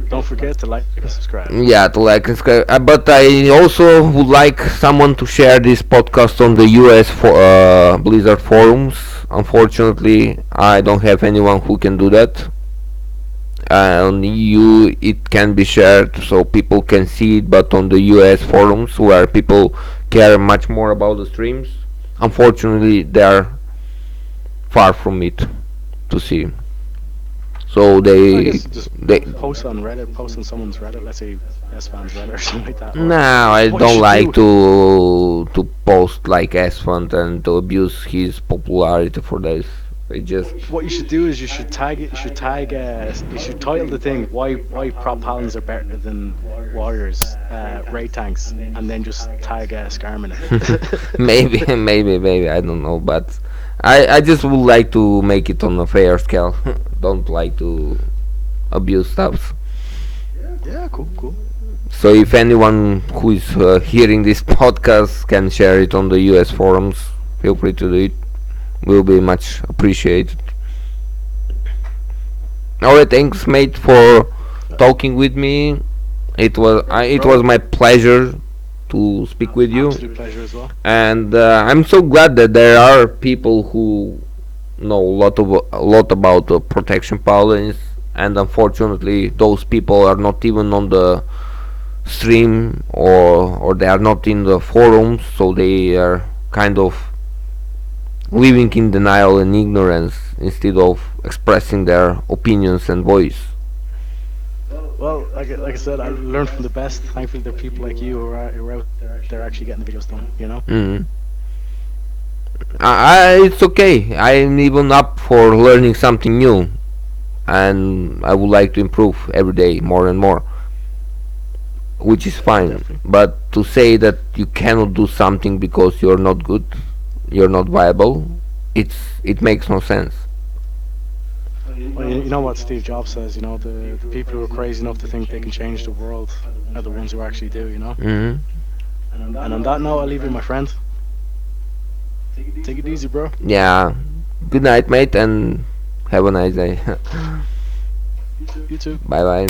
don't forget to like and subscribe. Yeah, to like and subscribe. But I also would like someone to share this podcast on the US Blizzard forums. Unfortunately, I don't have anyone who can do that. On EU it can be shared so people can see it, but on the US forums, where people care much more about the streams, unfortunately they are far from it to see. So I they guess just they post on Reddit, post on someone's Reddit, let's say S fans Reddit or something like that. Or No, I what you don't should like do. to post like Asphalt and to abuse his popularity for this. I just What you should do is you should tag it. You should tag. You should title the thing why prop paladins are better than warriors, raid tanks, and then just tag Scarman in it. maybe maybe I don't know, but I just would like to make it on a fair scale. Don't like to abuse stuff. Yeah, cool, cool. So if anyone who is hearing this podcast can share it on the US forums, feel free to do it. Will be much appreciated. Alright, thanks mate for talking with me. It was Bro, my pleasure to speak with you, absolute pleasure as well. and I'm so glad that there are people who know a lot about protection paladins, and unfortunately those people are not even on the stream, or they are not in the forums, so they are kind of living in denial and ignorance instead of expressing their opinions and voice. Well, like I said, I learned from the best. Thankfully, there are people like you who are out there actually getting the videos done. You know. Mm. It's okay. I'm even up for learning something new, and I would like to improve every day more and more, which is Yeah, fine. definitely. But to say that you cannot do something because you're not good, you're not viable, it makes no sense. Well, you know what Steve Jobs says. You know, the people who are crazy enough to think they can change the world are the ones who actually do. You know. Hmm. And on that note, I'll leave you, my friend. Take it easy, bro. Yeah. Good night, mate, and have a nice day. You too. Bye bye.